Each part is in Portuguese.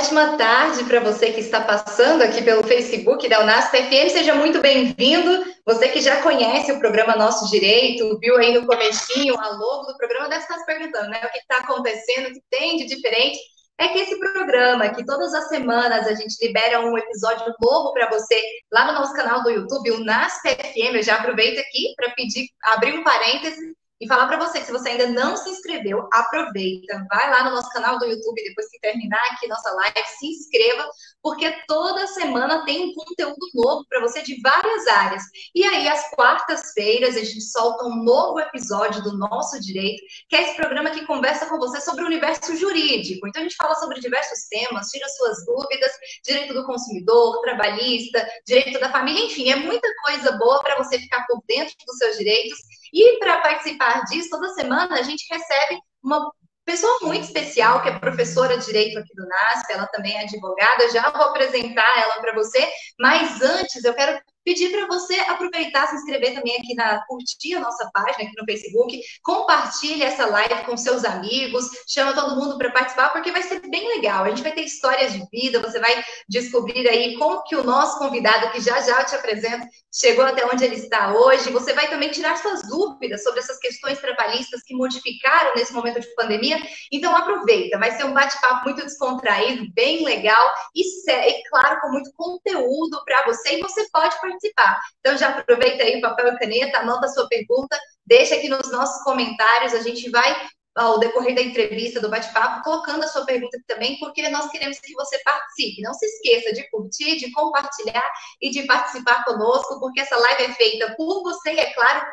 ótima tarde para você que está passando aqui pelo Facebook da Unasp FM. Seja muito bem-vindo. Você que já conhece o programa Nosso Direito, viu aí no comecinho a logo do programa, deve estar se perguntando, né? O que está acontecendo, o que tem de diferente. É que esse programa, que todas as semanas a gente libera um episódio novo para você lá no nosso canal do YouTube, o Unasp FM. Eu já aproveito aqui para pedir, abrir um parêntese e falar para você que se você ainda não se inscreveu, aproveita, vai lá no nosso canal do YouTube, depois que terminar aqui nossa live, se inscreva, porque toda semana tem um conteúdo novo para você de várias áreas. E aí, às quartas-feiras, a gente solta um novo episódio do Nosso Direito, que é esse programa que conversa com você sobre o universo jurídico. Então, a gente fala sobre diversos temas, tira suas dúvidas, direito do consumidor, trabalhista, direito da família, enfim, é muita coisa boa para você ficar por dentro dos seus direitos. E para participar disso, toda semana a gente recebe uma pessoa muito especial, que é professora de Direito aqui do NASP, ela também é advogada, já vou apresentar ela para você, mas antes eu quero pedir para você aproveitar, se inscrever também aqui curtir a nossa página aqui no Facebook, compartilhe essa live com seus amigos, chama todo mundo para participar, porque vai ser bem legal, a gente vai ter histórias de vida, você vai descobrir aí como que o nosso convidado, que já já eu te apresento, chegou até onde ele está hoje, você vai também tirar suas dúvidas sobre essas questões trabalhistas que modificaram nesse momento de pandemia, então aproveita, vai ser um bate-papo muito descontraído, bem legal e claro, com muito conteúdo para você, e você pode participar. Então já aproveita aí o papel e caneta, anota a sua pergunta, deixa aqui nos nossos comentários, a gente vai ao decorrer da entrevista, do bate-papo, colocando a sua pergunta aqui também, porque nós queremos que você participe. Não se esqueça de curtir, de compartilhar e de participar conosco, porque essa live é feita por você e, é claro,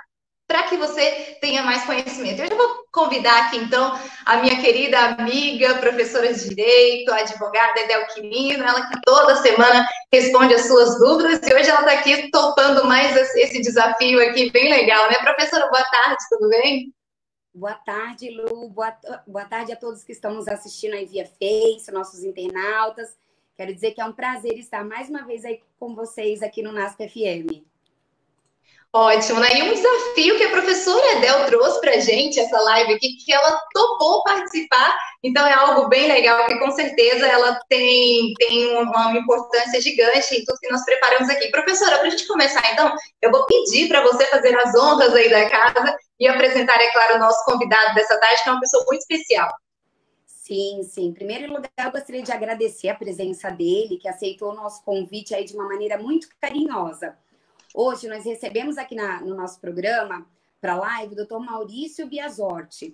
para que você tenha mais conhecimento. Eu já vou convidar aqui, então, a minha querida amiga, professora de Direito, a advogada Edel Quirino, ela que toda semana responde as suas dúvidas, e hoje ela está aqui topando mais esse desafio aqui, bem legal, né? Professora, boa tarde, tudo bem? Boa tarde, Lu. Boa tarde a todos que estão nos assistindo aí via Face, nossos internautas. Quero dizer que é um prazer estar mais uma vez aí com vocês aqui no NASP FM. Ótimo, né? E um desafio que a professora Edel trouxe para a gente, essa live aqui, que ela topou participar, então é algo bem legal, que com certeza ela tem uma importância gigante em tudo que nós preparamos aqui. Professora, para a gente começar, então, eu vou pedir para você fazer as honras aí da casa e apresentar, é claro, o nosso convidado dessa tarde, que é uma pessoa muito especial. Sim, sim. Em primeiro lugar, eu gostaria de agradecer a presença dele, que aceitou o nosso convite aí de uma maneira muito carinhosa. Hoje nós recebemos aqui no nosso programa, para a live, o doutor Maurício Biasorti.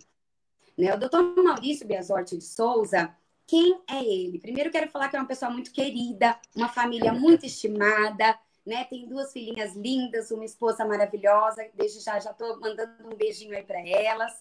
Né? O doutor Maurício Biasorti de Souza, quem é ele? Primeiro quero falar que é uma pessoa muito querida, uma família muito estimada, né? Tem 2 filhinhas lindas, uma esposa maravilhosa, desde já estou mandando um beijinho aí para elas.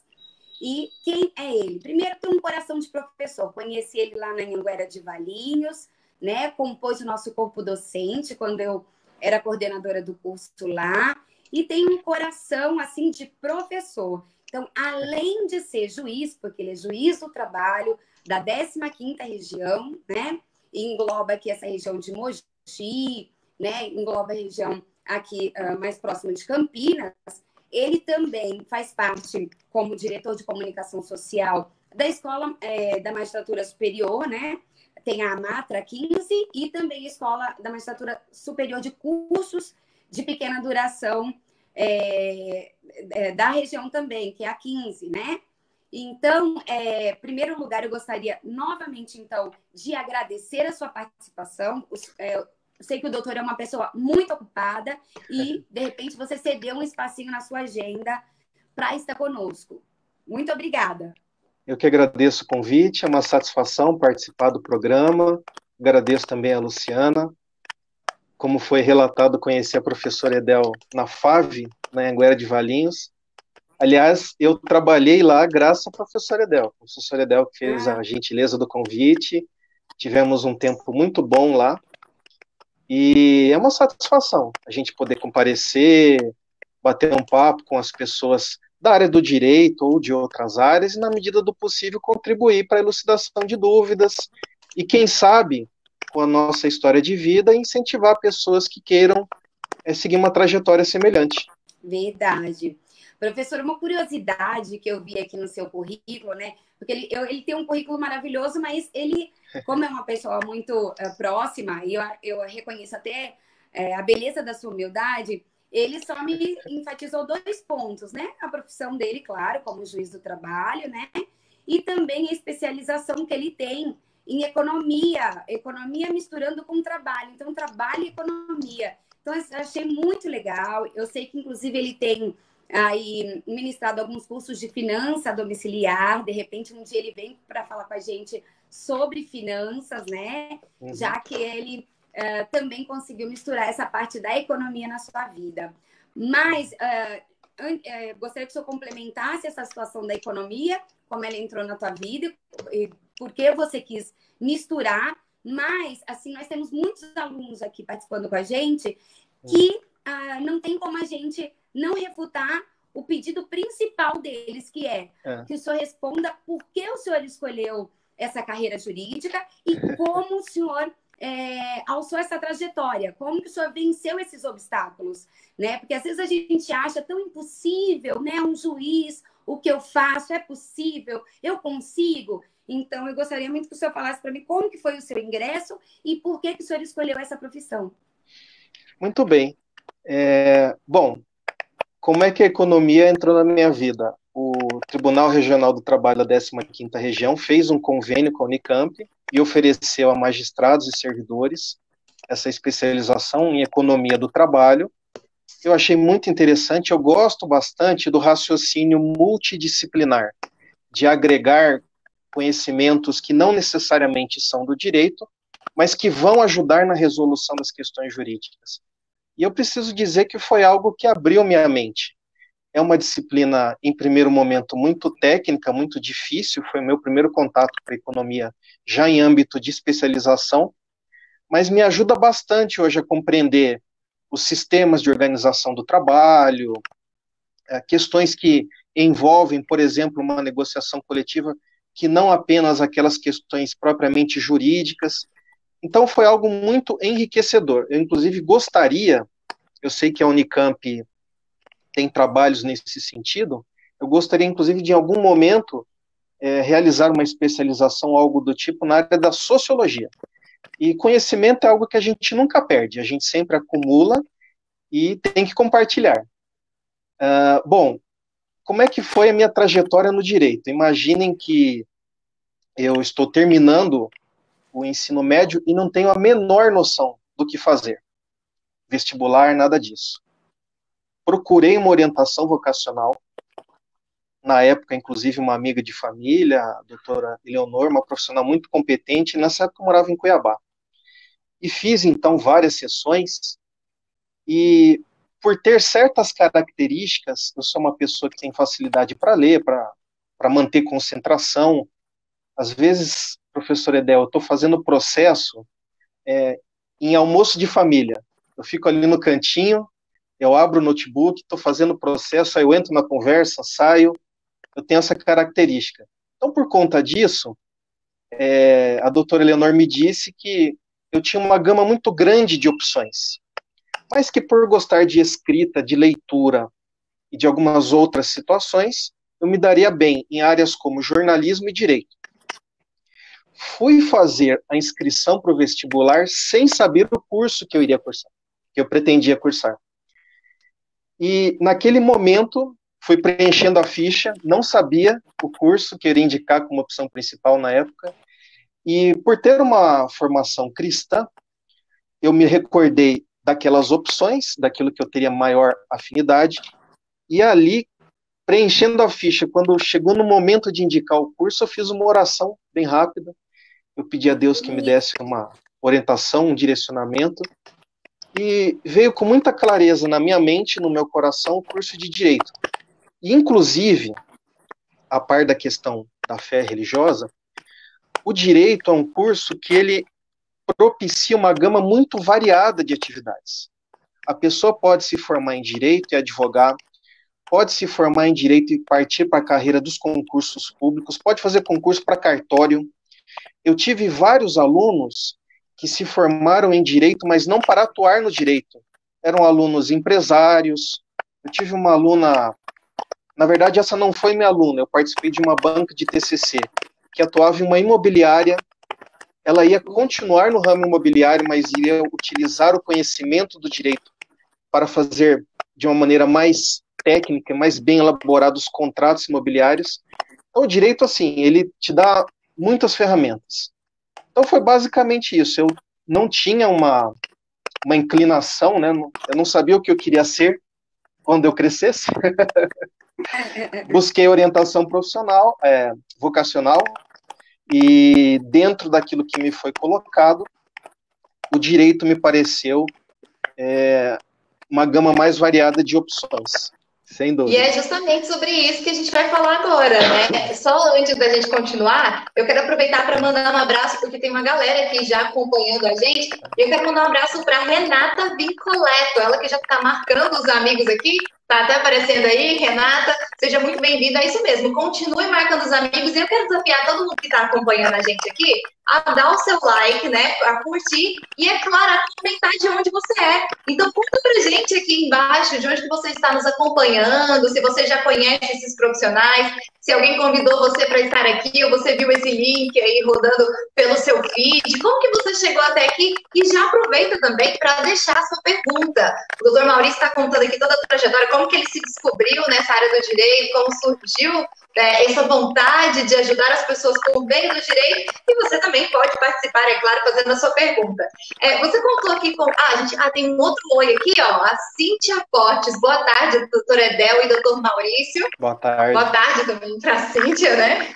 E quem é ele? Primeiro, tem um coração de professor. Conheci ele lá na Anhanguera de Valinhos, né? Compôs o nosso corpo docente quando eu era coordenadora do curso lá. E tem um coração, assim, de professor. Então, além de ser juiz, porque ele é juiz do trabalho da 15ª região, né? E engloba aqui essa região de Mogi, né? Engloba a região aqui mais próxima de Campinas. Ele também faz parte, como diretor de comunicação social, da Escola da Magistratura Superior, né? Tem a Matra 15 e também a Escola da Magistratura Superior de Cursos de Pequena Duração da região também, que é a 15, né? Então, em primeiro lugar, eu gostaria novamente, então, de agradecer a sua participação. Eu sei que o doutor é uma pessoa muito ocupada e, de repente, você cedeu um espacinho na sua agenda para estar conosco. Muito obrigada. Eu que agradeço o convite, é uma satisfação participar do programa. Agradeço também a Luciana. Como foi relatado, conheci a professora Edel na FAV, na Anhanguera de Valinhos. Aliás, eu trabalhei lá graças à professora Edel. A professora Edel que fez a gentileza do convite. Tivemos um tempo muito bom lá. E é uma satisfação a gente poder comparecer, bater um papo com as pessoas da área do direito ou de outras áreas e, na medida do possível, contribuir para a elucidação de dúvidas e, quem sabe, com a nossa história de vida, incentivar pessoas que queiram seguir uma trajetória semelhante. Verdade. Professor, uma curiosidade que eu vi aqui no seu currículo, né? Porque ele tem um currículo maravilhoso, mas ele, como é uma pessoa muito próxima, e eu reconheço até a beleza da sua humildade, ele só me enfatizou 2 pontos, né? A profissão dele, claro, como juiz do trabalho, né? E também a especialização que ele tem em economia misturando com trabalho. Então, trabalho e economia. Então, eu achei muito legal. Eu sei que, inclusive, ele tem aí ministrado alguns cursos de finança domiciliar. De repente, um dia ele vem para falar com a gente sobre finanças, né? Uhum. Já que ele também conseguiu misturar essa parte da economia na sua vida. Mas gostaria que o senhor complementasse essa situação da economia, como ela entrou na tua vida, e por que você quis misturar. Mas, assim, nós temos muitos alunos aqui participando com a gente que não tem como a gente não refutar o pedido principal deles, que é que o senhor responda por que o senhor escolheu essa carreira jurídica e como o senhor alçou essa trajetória, como que o senhor venceu esses obstáculos, né? Porque às vezes a gente acha tão impossível, né? Um juiz, o que eu faço é possível, eu consigo. Então, eu gostaria muito que o senhor falasse para mim como que foi o seu ingresso e por que o senhor escolheu essa profissão. Muito bem. Bom, como é que a economia entrou na minha vida? O Tribunal Regional do Trabalho da 15ª Região fez um convênio com a Unicamp e ofereceu a magistrados e servidores essa especialização em economia do trabalho. Eu achei muito interessante, eu gosto bastante do raciocínio multidisciplinar, de agregar conhecimentos que não necessariamente são do direito, mas que vão ajudar na resolução das questões jurídicas. E eu preciso dizer que foi algo que abriu minha mente. É uma disciplina, em primeiro momento, muito técnica, muito difícil, foi meu primeiro contato com a economia já em âmbito de especialização, mas me ajuda bastante hoje a compreender os sistemas de organização do trabalho, questões que envolvem, por exemplo, uma negociação coletiva, que não apenas aquelas questões propriamente jurídicas. Então, foi algo muito enriquecedor. Eu, inclusive, eu sei que a Unicamp tem trabalhos nesse sentido, eu gostaria, inclusive, de, em algum momento, realizar uma especialização, algo do tipo, na área da sociologia. E conhecimento é algo que a gente nunca perde, a gente sempre acumula e tem que compartilhar. Bom, como é que foi a minha trajetória no direito? Imaginem que eu estou terminando o ensino médio e não tenho a menor noção do que fazer. Vestibular, nada disso. Procurei uma orientação vocacional, na época, inclusive, uma amiga de família, a doutora Eleonor, uma profissional muito competente, e nessa época eu morava em Cuiabá. E fiz, então, várias sessões, e por ter certas características, eu sou uma pessoa que tem facilidade para ler, para manter concentração. Às vezes, professor Edel, eu estou fazendo processo em almoço de família. Eu fico ali no cantinho, eu abro o notebook, estou fazendo processo, aí eu entro na conversa, saio, eu tenho essa característica. Então, por conta disso, a doutora Eleonor me disse que eu tinha uma gama muito grande de opções, mas que por gostar de escrita, de leitura e de algumas outras situações, eu me daria bem em áreas como jornalismo e direito. Fui fazer a inscrição para o vestibular sem saber o curso que eu iria cursar, que eu pretendia cursar. E naquele momento, fui preenchendo a ficha, não sabia o curso que eu iria indicar como opção principal na época, e por ter uma formação cristã, eu me recordei daquelas opções, daquilo que eu teria maior afinidade, e ali, preenchendo a ficha, quando chegou no momento de indicar o curso, eu fiz uma oração bem rápida, eu pedi a Deus que me desse uma orientação, um direcionamento, e veio com muita clareza na minha mente, no meu coração, o curso de Direito. E, inclusive, a par da questão da fé religiosa, o Direito é um curso que ele propicia uma gama muito variada de atividades. A pessoa pode se formar em Direito e advogar, pode se formar em Direito e partir para a carreira dos concursos públicos, pode fazer concurso para cartório. Eu tive vários alunos que se formaram em Direito, mas não para atuar no Direito. Eram alunos empresários. Eu tive uma aluna Na verdade, essa não foi minha aluna, eu participei de uma banca de TCC, que atuava em uma imobiliária. Ela ia continuar no ramo imobiliário, mas iria utilizar o conhecimento do direito para fazer de uma maneira mais técnica, mais bem elaborada os contratos imobiliários. Então, o direito, assim, ele te dá muitas ferramentas. Então, foi basicamente isso. Eu não tinha uma inclinação, né? Eu não sabia o que eu queria ser quando eu crescesse. Busquei orientação profissional, vocacional, e dentro daquilo que me foi colocado, o direito me pareceu uma gama mais variada de opções, sem dúvida. E é justamente sobre isso que a gente vai falar agora, né? Só antes da gente continuar, eu quero aproveitar para mandar um abraço, porque tem uma galera aqui já acompanhando a gente. E eu quero mandar um abraço para Renata Vincoleto, ela que já está marcando os amigos aqui. Tá até aparecendo aí, Renata, seja muito bem-vinda. É isso mesmo, continue marcando os amigos. E eu quero desafiar todo mundo que está acompanhando a gente aqui a dar o seu like, né, a curtir e, é claro, a comentar de onde você é. Então, conta pra gente aqui embaixo de onde que você está nos acompanhando, se você já conhece esses profissionais, se alguém convidou você para estar aqui, ou você viu esse link aí rodando pelo seu feed, como que você chegou até aqui? E já aproveita também para deixar a sua pergunta. O doutor Maurício está contando aqui toda a trajetória, como que ele se descobriu nessa área do direito, como surgiu essa vontade de ajudar as pessoas com o bem do direito, e você também pode participar, é claro, fazendo a sua pergunta. Você contou aqui com... tem um outro oi aqui, ó, a Cíntia Portes. Boa tarde, doutor Edel e doutor Maurício. Boa tarde. Boa tarde também para a Cíntia, né?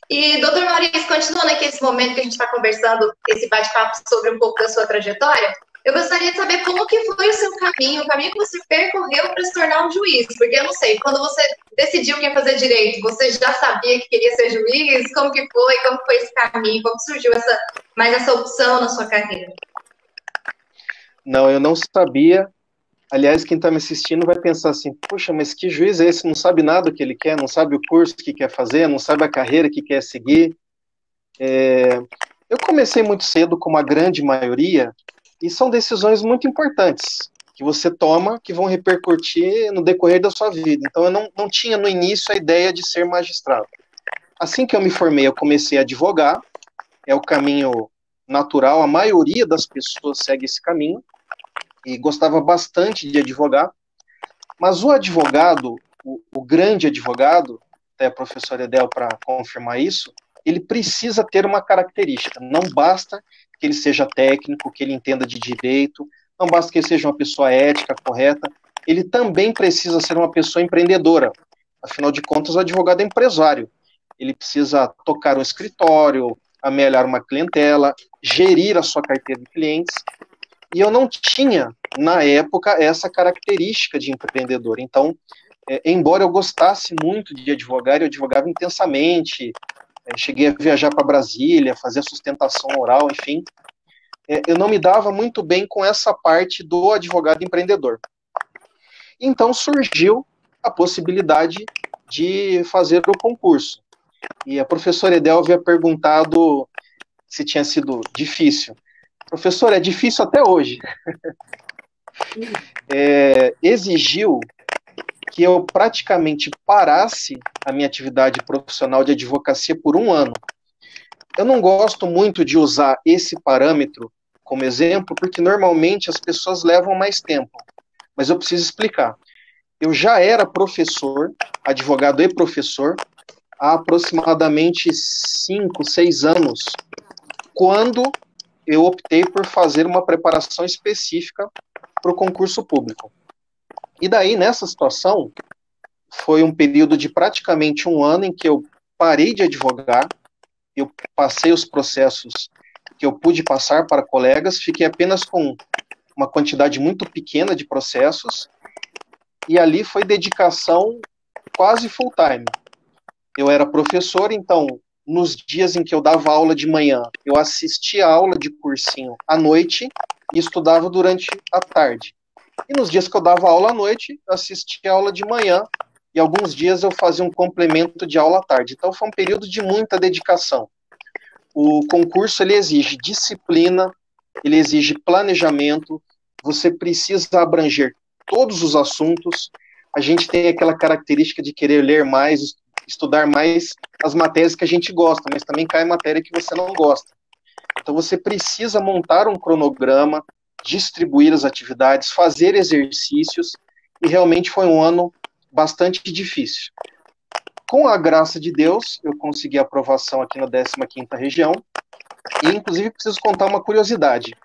E, doutor Maurício, continuando aqui esse momento que a gente está conversando, esse bate-papo sobre um pouco da sua trajetória, eu gostaria de saber como que foi o seu caminho, o caminho que você percorreu para se tornar um juiz, porque eu não sei, quando você decidiu que ia fazer direito, você já sabia que queria ser juiz? Como que foi esse caminho, como surgiu essa opção na sua carreira? Não, eu não sabia. Aliás, quem está me assistindo vai pensar assim, poxa, mas que juiz é esse? Não sabe nada o que ele quer, não sabe o curso que quer fazer, não sabe a carreira que quer seguir. Eu comecei muito cedo, como a grande maioria, e são decisões muito importantes que você toma, que vão repercutir no decorrer da sua vida. Então, eu não tinha no início a ideia de ser magistrado. Assim que eu me formei, eu comecei a advogar, é o caminho natural, a maioria das pessoas segue esse caminho, e gostava bastante de advogar, mas o advogado, o grande advogado, até a professora Edel para confirmar isso, ele precisa ter uma característica, não basta que ele seja técnico, que ele entenda de direito, não basta que ele seja uma pessoa ética, correta, ele também precisa ser uma pessoa empreendedora. Afinal de contas, o advogado é empresário. Ele precisa tocar um escritório, amelhar uma clientela, gerir a sua carteira de clientes. E eu não tinha, na época, essa característica de empreendedor. Então, embora eu gostasse muito de advogar, eu advogava intensamente, cheguei a viajar para Brasília, fazer sustentação oral, enfim, eu não me dava muito bem com essa parte do advogado empreendedor. Então surgiu a possibilidade de fazer o concurso. E a professora Edel havia perguntado se tinha sido difícil. Professor, é difícil até hoje. Exigiu que eu praticamente parasse a minha atividade profissional de advocacia por 1 ano. Eu não gosto muito de usar esse parâmetro como exemplo, porque normalmente as pessoas levam mais tempo. Mas eu preciso explicar. Eu já era professor, advogado e professor, há aproximadamente 5, 6 anos, quando eu optei por fazer uma preparação específica para o concurso público. E daí, nessa situação, foi um período de praticamente 1 ano em que eu parei de advogar, eu passei os processos que eu pude passar para colegas, fiquei apenas com uma quantidade muito pequena de processos, e ali foi dedicação quase full time. Eu era professor, então, nos dias em que eu dava aula de manhã, eu assistia a aula de cursinho à noite e estudava durante a tarde. E nos dias que eu dava aula à noite, eu assistia a aula de manhã, e alguns dias eu fazia um complemento de aula à tarde. Então foi um período de muita dedicação. O concurso, ele exige disciplina, ele exige planejamento, você precisa abranger todos os assuntos. a gente tem aquela característica de querer ler mais, estudar mais as matérias que a gente gosta, mas também cai matéria que você não gosta. Então você precisa montar um cronograma, distribuir as atividades, fazer exercícios, e realmente foi um ano bastante difícil. Com a graça de Deus, eu consegui a aprovação aqui na 15ª região, e inclusive preciso contar uma curiosidade.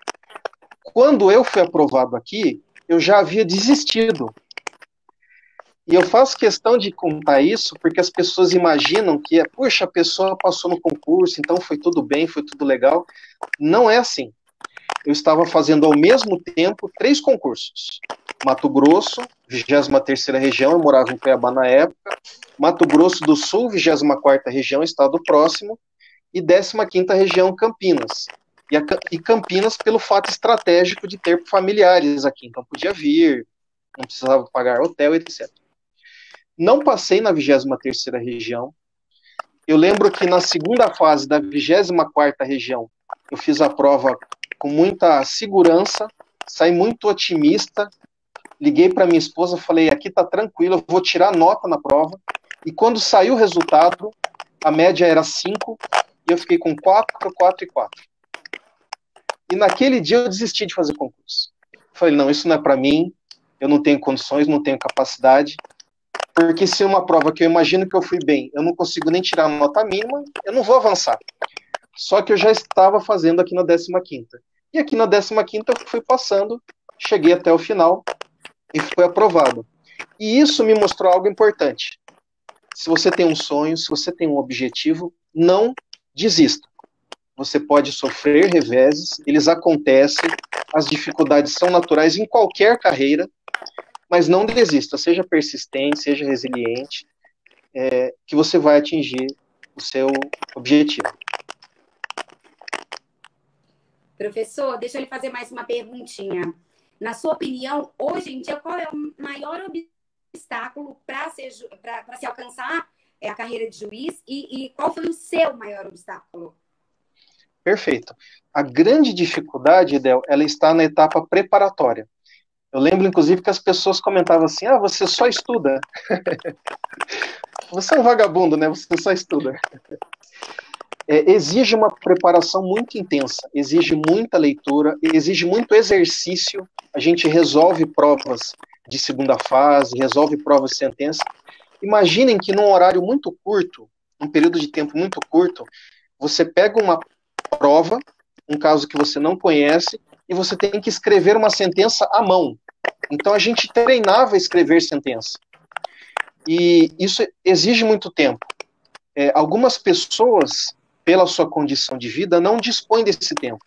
Quando eu fui aprovado aqui, eu já havia desistido. E eu faço questão de contar isso porque as pessoas imaginam que, puxa, a pessoa passou no concurso, então foi tudo bem, foi tudo legal. Não é assim. Eu estava fazendo ao mesmo tempo 3 concursos. Mato Grosso, 23ª região, eu morava em Cuiabá na época. Mato Grosso do Sul, 24ª região, estado próximo. E 15ª região, Campinas. E Campinas pelo fato estratégico de ter familiares aqui. Então podia vir, não precisava pagar hotel, etc. Não passei na 23ª região. Eu lembro que na segunda fase da 24ª região, eu fiz a prova com muita segurança, saí muito otimista, liguei para minha esposa, falei, aqui tá tranquilo, eu vou tirar nota na prova. E quando saiu o resultado, a média era 5, e eu fiquei com 4, 4 e 4. E naquele dia eu desisti de fazer concurso. Falei, não, isso não é para mim, eu não tenho condições, não tenho capacidade, porque se uma prova que eu imagino que eu fui bem, eu não consigo nem tirar a nota mínima, eu não vou avançar. Só que eu já estava fazendo aqui na 15ª. E aqui na 15ª eu fui passando, cheguei até o final e fui aprovado. E isso me mostrou algo importante. Se você tem um sonho, se você tem um objetivo, não desista. Você pode sofrer reveses, eles acontecem, as dificuldades são naturais em qualquer carreira, mas não desista, seja persistente, seja resiliente, que você vai atingir o seu objetivo. Professor, deixa eu lhe fazer mais uma perguntinha. Na sua opinião, hoje em dia, qual é o maior obstáculo para se alcançar a carreira de juiz e qual foi o seu maior obstáculo? Perfeito. A grande dificuldade, Edel, ela está na etapa preparatória. Eu lembro, inclusive, que as pessoas comentavam assim, você só estuda. Você é um vagabundo, né? Você só estuda. Exige uma preparação muito intensa, exige muita leitura, exige muito exercício. A gente resolve provas de segunda fase, resolve provas de sentença. Imaginem que num horário muito curto, um período de tempo muito curto, você pega uma prova, um caso que você não conhece, e você tem que escrever uma sentença à mão. Então a gente treinava a escrever sentença. E isso exige muito tempo. Algumas pessoas, pela sua condição de vida, não dispõem desse tempo.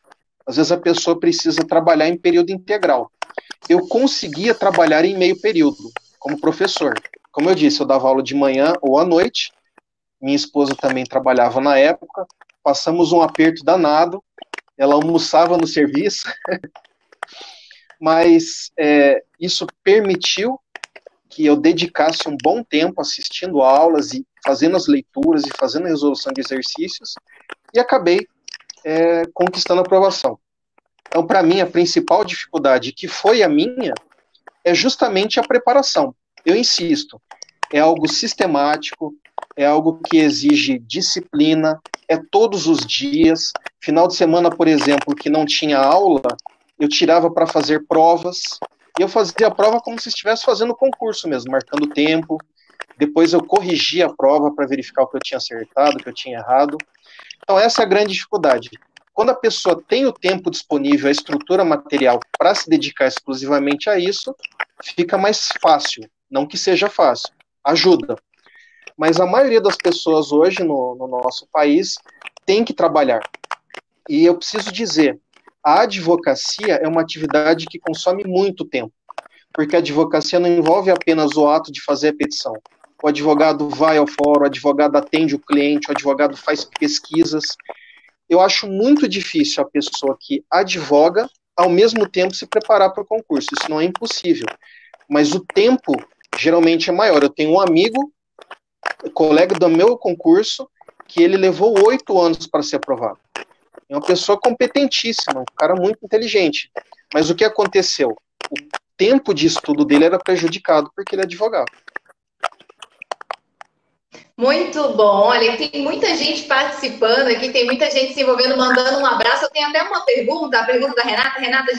Às vezes a pessoa precisa trabalhar em período integral. Eu conseguia trabalhar em meio período, como professor. Como eu disse, eu dava aula de manhã ou à noite. Minha esposa também trabalhava na época. Passamos um aperto danado. Ela almoçava no serviço. Mas isso permitiu que eu dedicasse um bom tempo assistindo aulas e fazendo as leituras e fazendo a resolução de exercícios e acabei conquistando a aprovação. Então, para mim, a principal dificuldade, que foi a minha, é justamente a preparação. Eu insisto, é algo sistemático, é algo que exige disciplina, é todos os dias. Final de semana, por exemplo, que não tinha aula, eu tirava para fazer provas, e eu fazia a prova como se estivesse fazendo concurso mesmo, marcando tempo. Depois eu corrigia a prova para verificar o que eu tinha acertado, o que eu tinha errado. Então essa é a grande dificuldade. Quando a pessoa tem o tempo disponível, a estrutura material para se dedicar exclusivamente a isso, fica mais fácil. Não que seja fácil, ajuda. Mas a maioria das pessoas hoje no nosso país tem que trabalhar. E eu preciso dizer, a advocacia é uma atividade que consome muito tempo, porque a advocacia não envolve apenas o ato de fazer a petição. O advogado vai ao fórum, o advogado atende o cliente, o advogado faz pesquisas. Eu acho muito difícil a pessoa que advoga, ao mesmo tempo, se preparar para o concurso. Isso não é impossível. Mas o tempo, geralmente, é maior. Eu tenho um amigo, colega do meu concurso, que ele levou 8 anos para ser aprovado. É uma pessoa competentíssima, um cara muito inteligente. Mas o que aconteceu? tempo de estudo dele era prejudicado porque ele é advogado. Muito bom. Olha, tem muita gente participando aqui, tem muita gente se envolvendo, mandando um abraço. Eu tenho até uma pergunta, a pergunta da Renata. Renata,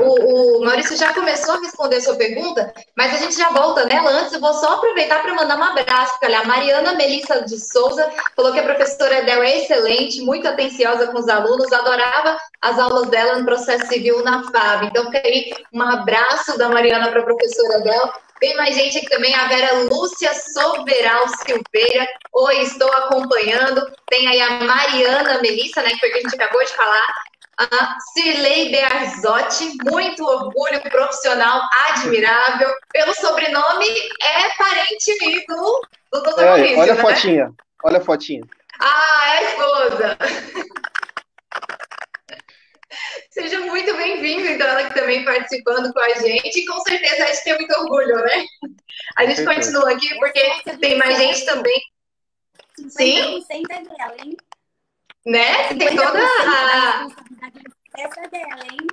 o Maurício já começou a responder a sua pergunta, mas a gente já volta nela. Antes, eu vou só aproveitar para mandar um abraço. Olha, a Mariana Melissa de Souza falou que a professora Edel é excelente, muito atenciosa com os alunos, adorava as aulas dela no processo civil na FAB. Então, fica aí um abraço da Mariana para a professora Edel. Tem mais gente aqui também, a Vera Lúcia Soberal Silveira. Oi, estou acompanhando. Tem aí a Mariana Melissa, né, que foi o que a gente acabou de falar. A Cirlei Bearzotti, muito orgulho profissional, admirável. Pelo sobrenome, é parente do Dr. Maurício, olha a né? fotinha, olha a fotinha. Ah, é a esposa. Seja muito bem-vindo, então, ela aqui também participando com a gente, e com certeza a gente tem muito orgulho, né? A gente continua aqui porque tem mais gente também. 50% é dela, hein? Né? Tem toda a... Essa é dela, hein?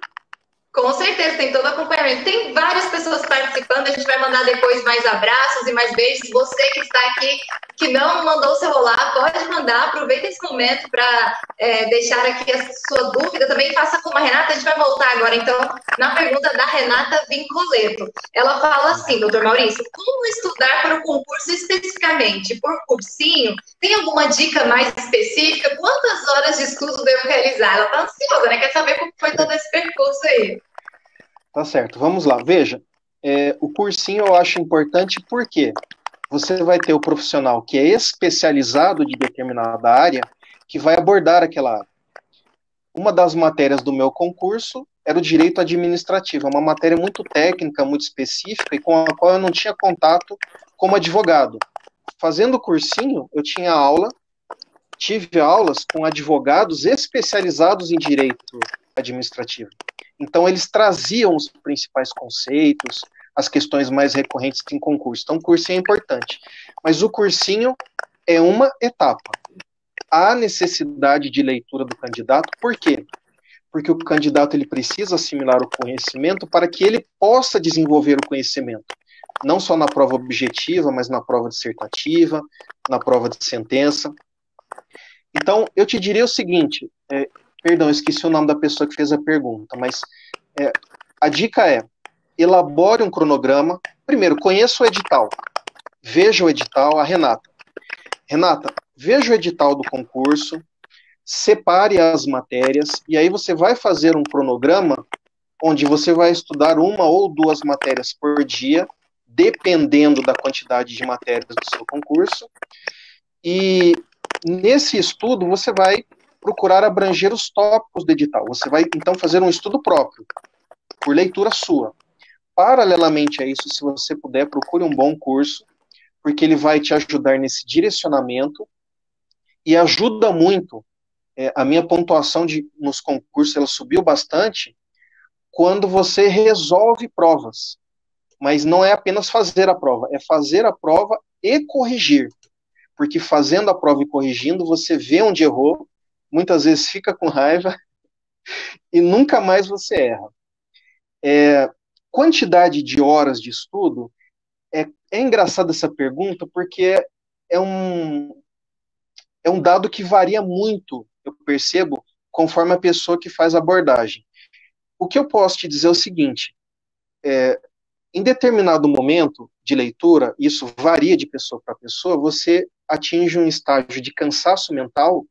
Com certeza, tem todo acompanhamento. Tem várias pessoas participando, a gente vai mandar depois mais abraços e mais beijos. Você que está aqui, que não mandou o seu olá, pode mandar, aproveita esse momento para deixar aqui a sua dúvida. Também faça como a Renata, a gente vai voltar agora, então, na pergunta da Renata Vincoleto. Ela fala assim, doutor Maurício, como estudar para o concurso especificamente? Por cursinho? Tem alguma dica mais específica? Quantas horas de estudo devo realizar? Ela está ansiosa, né? Quer saber como foi todo esse percurso aí. Tá certo, vamos lá. Veja, o cursinho eu acho importante porque você vai ter o profissional que é especializado de determinada área, que vai abordar aquela área. Uma das matérias do meu concurso era o direito administrativo, é uma matéria muito técnica, muito específica, e com a qual eu não tinha contato como advogado. Fazendo o cursinho, eu tinha tive aulas com advogados especializados em direito administrativo. Então, eles traziam os principais conceitos, as questões mais recorrentes em concurso. Então, o cursinho é importante. Mas o cursinho é uma etapa. Há necessidade de leitura do candidato. Por quê? Porque o candidato ele precisa assimilar o conhecimento para que ele possa desenvolver o conhecimento. Não só na prova objetiva, mas na prova dissertativa, na prova de sentença. Então, eu te diria o seguinte... Perdão, esqueci o nome da pessoa que fez a pergunta, mas a dica é, elabore um cronograma. Primeiro, conheça o edital. Veja o edital, a Renata. Renata, veja o edital do concurso, separe as matérias, e aí você vai fazer um cronograma onde você vai estudar uma ou duas matérias por dia, dependendo da quantidade de matérias do seu concurso, e nesse estudo você vai procurar abranger os tópicos do edital. Você vai, então, fazer um estudo próprio, por leitura sua. Paralelamente a isso, se você puder, procure um bom curso, porque ele vai te ajudar nesse direcionamento, e ajuda muito. A minha pontuação nos concursos, ela subiu bastante, quando você resolve provas. Mas não é apenas fazer a prova, é fazer a prova e corrigir. Porque fazendo a prova e corrigindo, você vê onde errou, muitas vezes fica com raiva e nunca mais você erra. Quantidade de horas de estudo, é engraçada essa pergunta, porque é um dado que varia muito, eu percebo, conforme a pessoa que faz a abordagem. O que eu posso te dizer é o seguinte, em determinado momento de leitura, isso varia de pessoa para pessoa, você atinge um estágio de cansaço mental,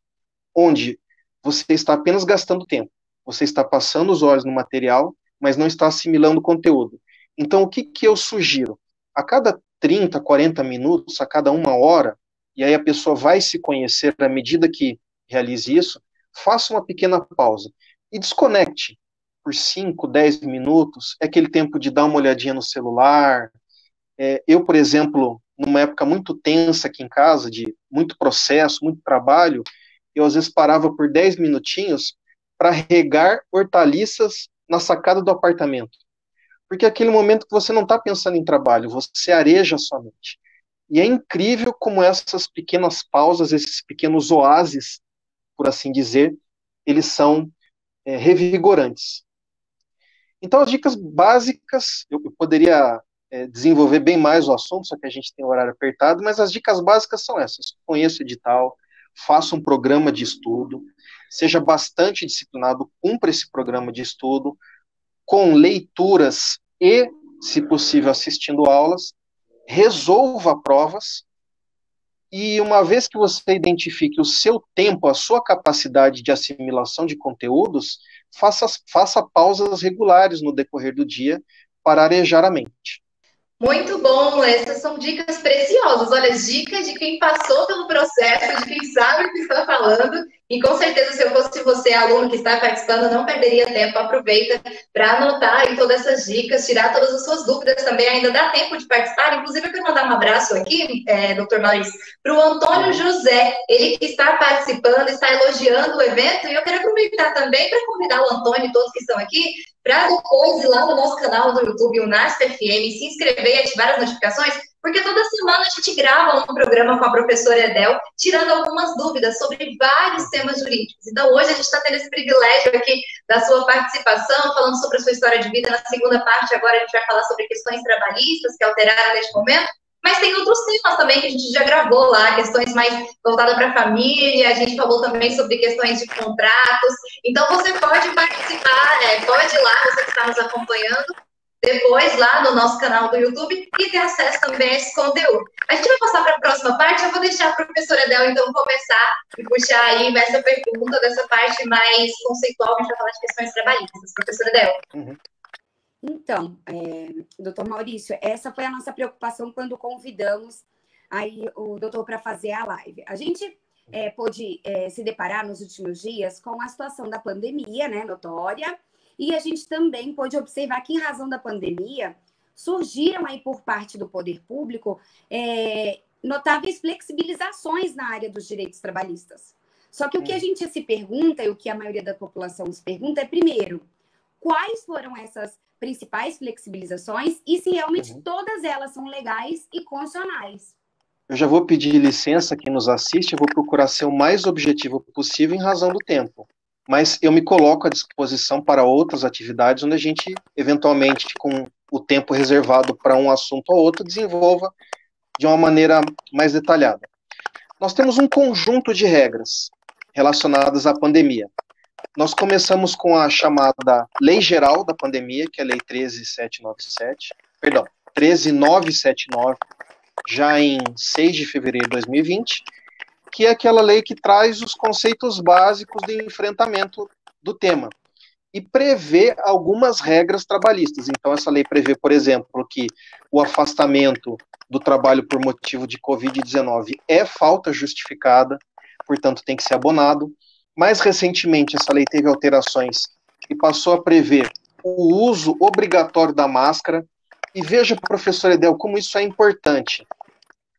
onde você está apenas gastando tempo, você está passando os olhos no material, mas não está assimilando o conteúdo. Então, o que eu sugiro? A cada 30, 40 minutos, a cada uma hora, e aí a pessoa vai se conhecer à medida que realize isso, faça uma pequena pausa e desconecte por 5, 10 minutos, é aquele tempo de dar uma olhadinha no celular. Eu, por exemplo, numa época muito tensa aqui em casa, de muito processo, muito trabalho, eu às vezes parava por 10 minutinhos para regar hortaliças na sacada do apartamento. Porque é aquele momento que você não está pensando em trabalho, você areja a sua mente. E é incrível como essas pequenas pausas, esses pequenos oásis, por assim dizer, eles são revigorantes. Então, as dicas básicas, eu poderia desenvolver bem mais o assunto, só que a gente tem um horário apertado, mas as dicas básicas são essas. Conheça o edital, faça um programa de estudo, seja bastante disciplinado, cumpra esse programa de estudo, com leituras e, se possível, assistindo aulas, resolva provas, e uma vez que você identifique o seu tempo, a sua capacidade de assimilação de conteúdos, faça pausas regulares no decorrer do dia para arejar a mente. Muito bom, essas são dicas preciosas. Olha, dicas de quem passou pelo processo, de quem sabe o que está falando. E com certeza, se eu fosse você, aluno que está participando, não perderia tempo. Aproveita para anotar aí todas essas dicas, tirar todas as suas dúvidas também. Ainda dá tempo de participar. Inclusive, eu quero mandar um abraço aqui, doutor Maurício, para o Antônio José. Ele que está participando, está elogiando o evento. E eu quero aproveitar também para convidar o Antônio e todos que estão aqui para depois ir lá no nosso canal do YouTube, o NASP FM, se inscrever e ativar as notificações, porque toda semana a gente grava um programa com a professora Edel, tirando algumas dúvidas sobre vários temas jurídicos. Então, hoje a gente está tendo esse privilégio aqui da sua participação, falando sobre a sua história de vida. Na segunda parte, agora a gente vai falar sobre questões trabalhistas que alteraram neste momento. Mas tem outros temas também que a gente já gravou lá, questões mais voltadas para a família, a gente falou também sobre questões de contratos. Então, você pode participar, pode ir lá, você que está nos acompanhando, depois lá no nosso canal do YouTube e ter acesso também a esse conteúdo. A gente vai passar para a próxima parte, eu vou deixar a professora Edel, então, começar e puxar aí essa pergunta dessa parte mais conceitual, que a gente vai falar de questões trabalhistas. Professora Edel. Então, doutor Maurício, essa foi a nossa preocupação quando convidamos aí o doutor para fazer a live. A gente pôde se deparar nos últimos dias com a situação da pandemia, né, notória, e a gente também pôde observar que, em razão da pandemia, surgiram aí por parte do poder público notáveis flexibilizações na área dos direitos trabalhistas. Só que o que a gente se pergunta, e o que a maioria da população se pergunta, é, primeiro, quais foram essas principais flexibilizações e se realmente todas elas são legais e constitucionais. Eu já vou pedir licença a quem nos assiste, eu vou procurar ser o mais objetivo possível em razão do tempo. Mas eu me coloco à disposição para outras atividades onde a gente, eventualmente, com o tempo reservado para um assunto ou outro, desenvolva de uma maneira mais detalhada. Nós temos um conjunto de regras relacionadas à pandemia. Nós começamos com a chamada Lei Geral da Pandemia, que é a Lei 13979, já em 6 de fevereiro de 2020, que é aquela lei que traz os conceitos básicos de enfrentamento do tema e prevê algumas regras trabalhistas. Então, essa lei prevê, por exemplo, que o afastamento do trabalho por motivo de Covid-19 é falta justificada, portanto, tem que ser abonado. Mais recentemente, essa lei teve alterações e passou a prever o uso obrigatório da máscara. E veja, professor Edel, como isso é importante.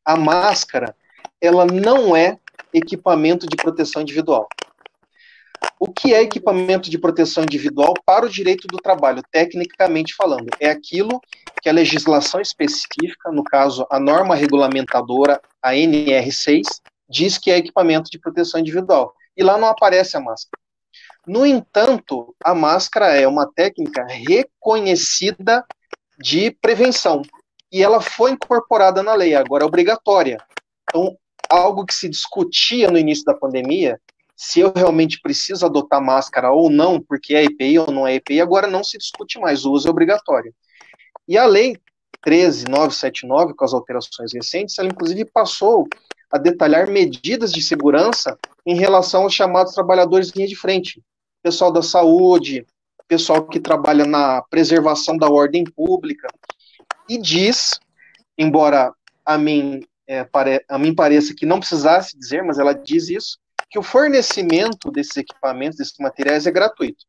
A máscara, ela não é equipamento de proteção individual. O que é equipamento de proteção individual para o direito do trabalho, tecnicamente falando? É aquilo que a legislação específica, no caso, a norma regulamentadora, a NR6, diz que é equipamento de proteção individual. E lá não aparece a máscara. No entanto, a máscara é uma técnica reconhecida de prevenção. E ela foi incorporada na lei, agora é obrigatória. Então, algo que se discutia no início da pandemia, se eu realmente preciso adotar máscara ou não, porque é EPI ou não é EPI, agora não se discute mais, o uso é obrigatório. E a lei 13979, com as alterações recentes, ela inclusive passou a detalhar medidas de segurança em relação aos chamados trabalhadores de linha de frente, pessoal da saúde, pessoal que trabalha na preservação da ordem pública, e diz, embora a mim pareça que não precisasse dizer, mas ela diz isso, que o fornecimento desses equipamentos, desses materiais é gratuito.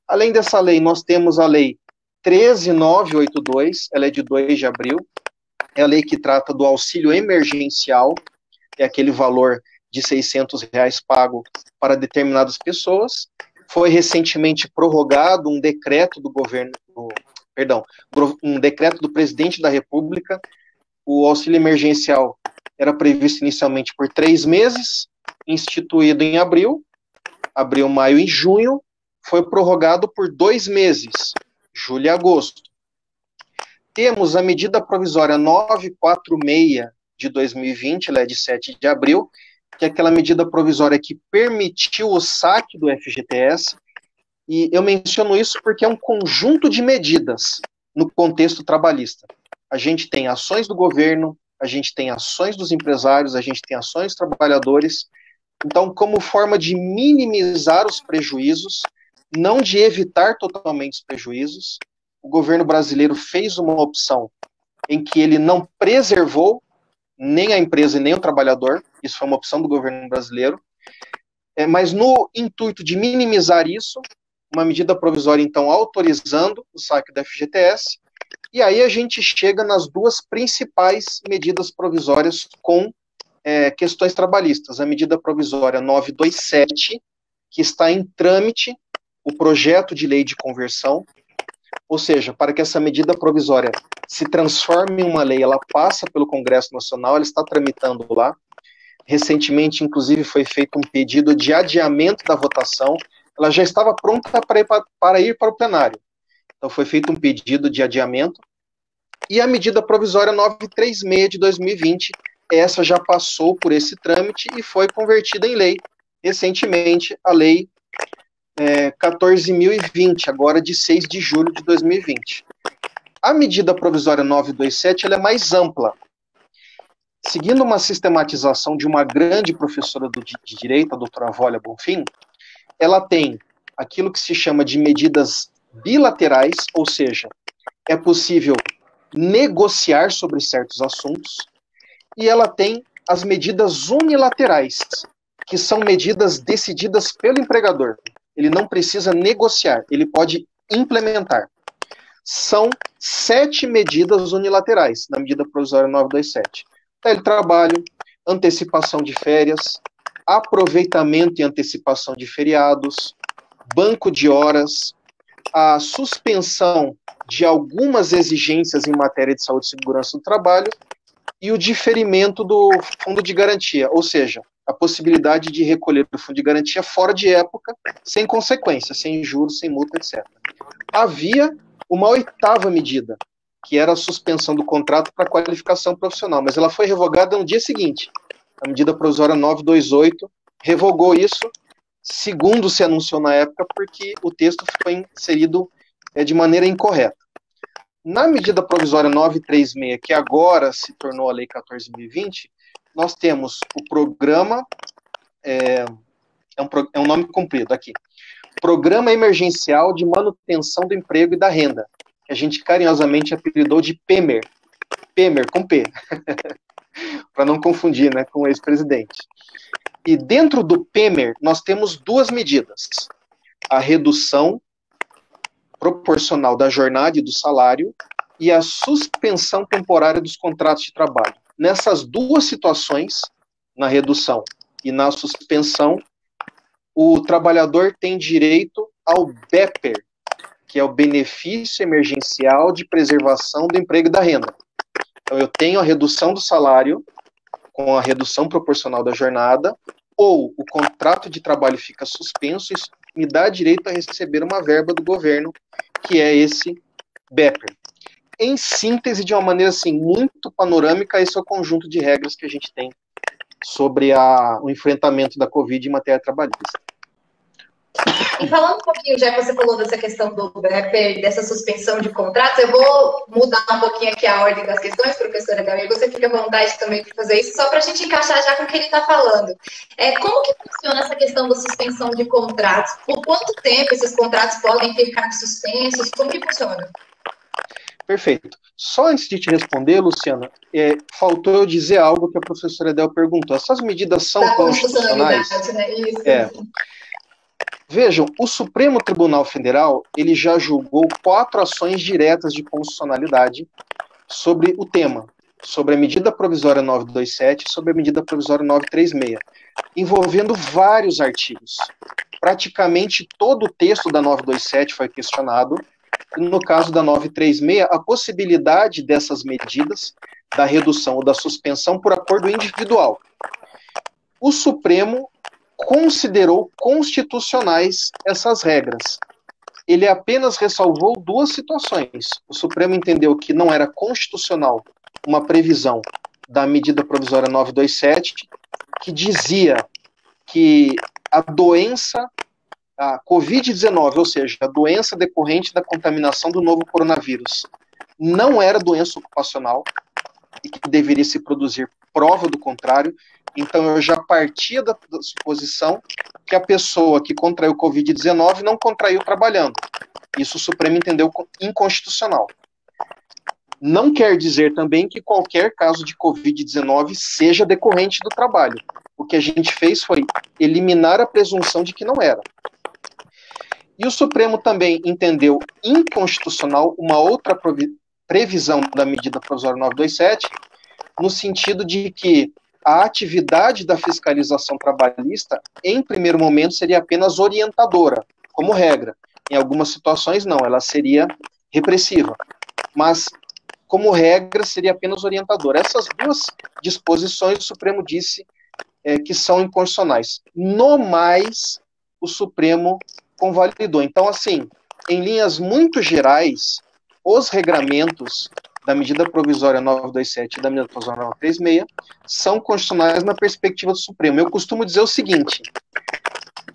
Além dessa lei, nós temos a lei 13982, ela é de 2 de abril, é a lei que trata do auxílio emergencial, é aquele valor de R$600 pago para determinadas pessoas. Foi recentemente prorrogado um decreto do governo, um decreto do presidente da República. O auxílio emergencial era previsto inicialmente por 3 meses, instituído em abril, maio e junho, foi prorrogado por 2 meses, julho e agosto. Temos a medida provisória 946 de 2020, ela é de 7 de abril, que é aquela medida provisória que permitiu o saque do FGTS, e eu menciono isso porque é um conjunto de medidas no contexto trabalhista. A gente tem ações do governo, a gente tem ações dos empresários, a gente tem ações dos trabalhadores. Então, como forma de minimizar os prejuízos, não de evitar totalmente os prejuízos, o governo brasileiro fez uma opção em que ele não preservou nem a empresa e nem o trabalhador, isso foi uma opção do governo brasileiro, mas no intuito de minimizar isso, uma medida provisória, então, autorizando o saque do FGTS, e aí a gente chega nas duas principais medidas provisórias com questões trabalhistas. A medida provisória 927, que está em trâmite, o projeto de lei de conversão, ou seja, para que essa medida provisória se transforme em uma lei, ela passa pelo Congresso Nacional, ela está tramitando lá. Recentemente, inclusive, foi feito um pedido de adiamento da votação, ela já estava pronta para ir para o plenário. Então, foi feito um pedido de adiamento. E a medida provisória 936 de 2020, essa já passou por esse trâmite e foi convertida em lei. Recentemente, a lei 14.020, agora de 6 de julho de 2020. A medida provisória 927, ela é mais ampla. Seguindo uma sistematização de uma grande professora de direito, a doutora Vólia Bonfim, ela tem aquilo que se chama de medidas bilaterais, ou seja, é possível negociar sobre certos assuntos, e ela tem as medidas unilaterais, que são medidas decididas pelo empregador. Ele não precisa negociar, ele pode implementar. São 7 medidas unilaterais na medida provisória 927. Teletrabalho, antecipação de férias, aproveitamento e antecipação de feriados, banco de horas, a suspensão de algumas exigências em matéria de saúde e segurança do trabalho e o diferimento do fundo de garantia, ou seja, a possibilidade de recolher o fundo de garantia fora de época, sem consequência, sem juros, sem multa, etc. Havia uma 8ª medida, que era a suspensão do contrato para qualificação profissional, mas ela foi revogada no dia seguinte. A medida provisória 928 revogou isso, segundo se anunciou na época, porque o texto foi inserido de maneira incorreta. Na medida provisória 936, que agora se tornou a Lei 14.020, nós temos o programa, é um nome comprido aqui, Programa Emergencial de Manutenção do Emprego e da Renda, que a gente carinhosamente apelidou de PEMER, PEMER com P, para não confundir, né, com o ex-presidente. E dentro do PEMER, nós temos 2 medidas, a redução proporcional da jornada e do salário e a suspensão temporária dos contratos de trabalho. Nessas 2 situações, na redução e na suspensão, o trabalhador tem direito ao BEPER, que é o Benefício Emergencial de Preservação do Emprego e da Renda. Então, eu tenho a redução do salário com a redução proporcional da jornada, ou o contrato de trabalho fica suspenso, isso me dá direito a receber uma verba do governo, que é esse BEPER. Em síntese, de uma maneira assim, muito panorâmica, esse é o conjunto de regras que a gente tem sobre o enfrentamento da Covid em matéria trabalhista. E falando um pouquinho, já que você falou dessa questão do BEPER, dessa suspensão de contratos, eu vou mudar um pouquinho aqui a ordem das questões, professora Gabi, você fica à vontade também para fazer isso, só para a gente encaixar já com o que ele está falando. Como que funciona essa questão da suspensão de contratos? Por quanto tempo esses contratos podem ficar suspensos? Como que funciona? Perfeito. Só antes de te responder, Luciana, faltou eu dizer algo que a professora Edel perguntou. Essas medidas são constitucionais? Né? Isso. Vejam, o Supremo Tribunal Federal, ele já julgou 4 ações diretas de constitucionalidade sobre o tema, sobre a medida provisória 927 e sobre a medida provisória 936, envolvendo vários artigos. Praticamente todo o texto da 927 foi questionado, e no caso da 936, a possibilidade dessas medidas, da redução ou da suspensão por acordo individual. O Supremo considerou constitucionais essas regras. ele apenas ressalvou duas situações. O Supremo entendeu que não era constitucional uma previsão da medida provisória 927, que dizia que a doença, a Covid-19, ou seja, a doença decorrente da contaminação do novo coronavírus, não era doença ocupacional e que deveria se produzir prova do contrário. Então, eu já partia da suposição que a pessoa que contraiu Covid-19 não contraiu trabalhando. Isso o Supremo entendeu inconstitucional. Não quer dizer também que qualquer caso de Covid-19 seja decorrente do trabalho. O que a gente fez foi eliminar a presunção de que não era. E o Supremo também entendeu inconstitucional uma outra previsão da medida provisória 927, no sentido de que a atividade da fiscalização trabalhista, em primeiro momento, seria apenas orientadora, como regra. Em algumas situações, não, ela seria repressiva. Mas, como regra, seria apenas orientadora. Essas duas disposições, o Supremo disse que são inconstitucionais. No mais, o Supremo convalidou. Então, assim, em linhas muito gerais, os regramentos da medida provisória 927 e da medida provisória 936 são constitucionais na perspectiva do Supremo. Eu costumo dizer o seguinte: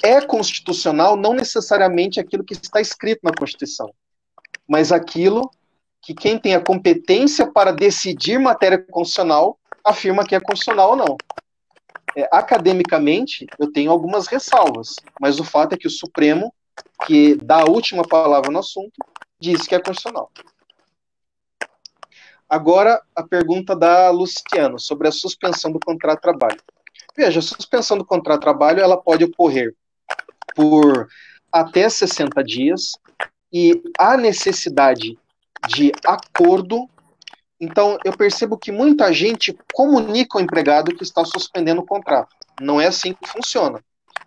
é constitucional não necessariamente aquilo que está escrito na Constituição, mas aquilo que quem tem a competência para decidir matéria constitucional afirma que é constitucional ou não. Academicamente, eu tenho algumas ressalvas, mas o fato é que o Supremo, que dá a última palavra no assunto, diz que é constitucional. Agora, a pergunta da Luciana sobre a suspensão do contrato de trabalho. Veja, a suspensão do contrato de trabalho ela pode ocorrer por até 60 dias e há necessidade de acordo. Então, eu percebo que muita gente comunica ao empregado que está suspendendo o contrato. Não é assim que funciona.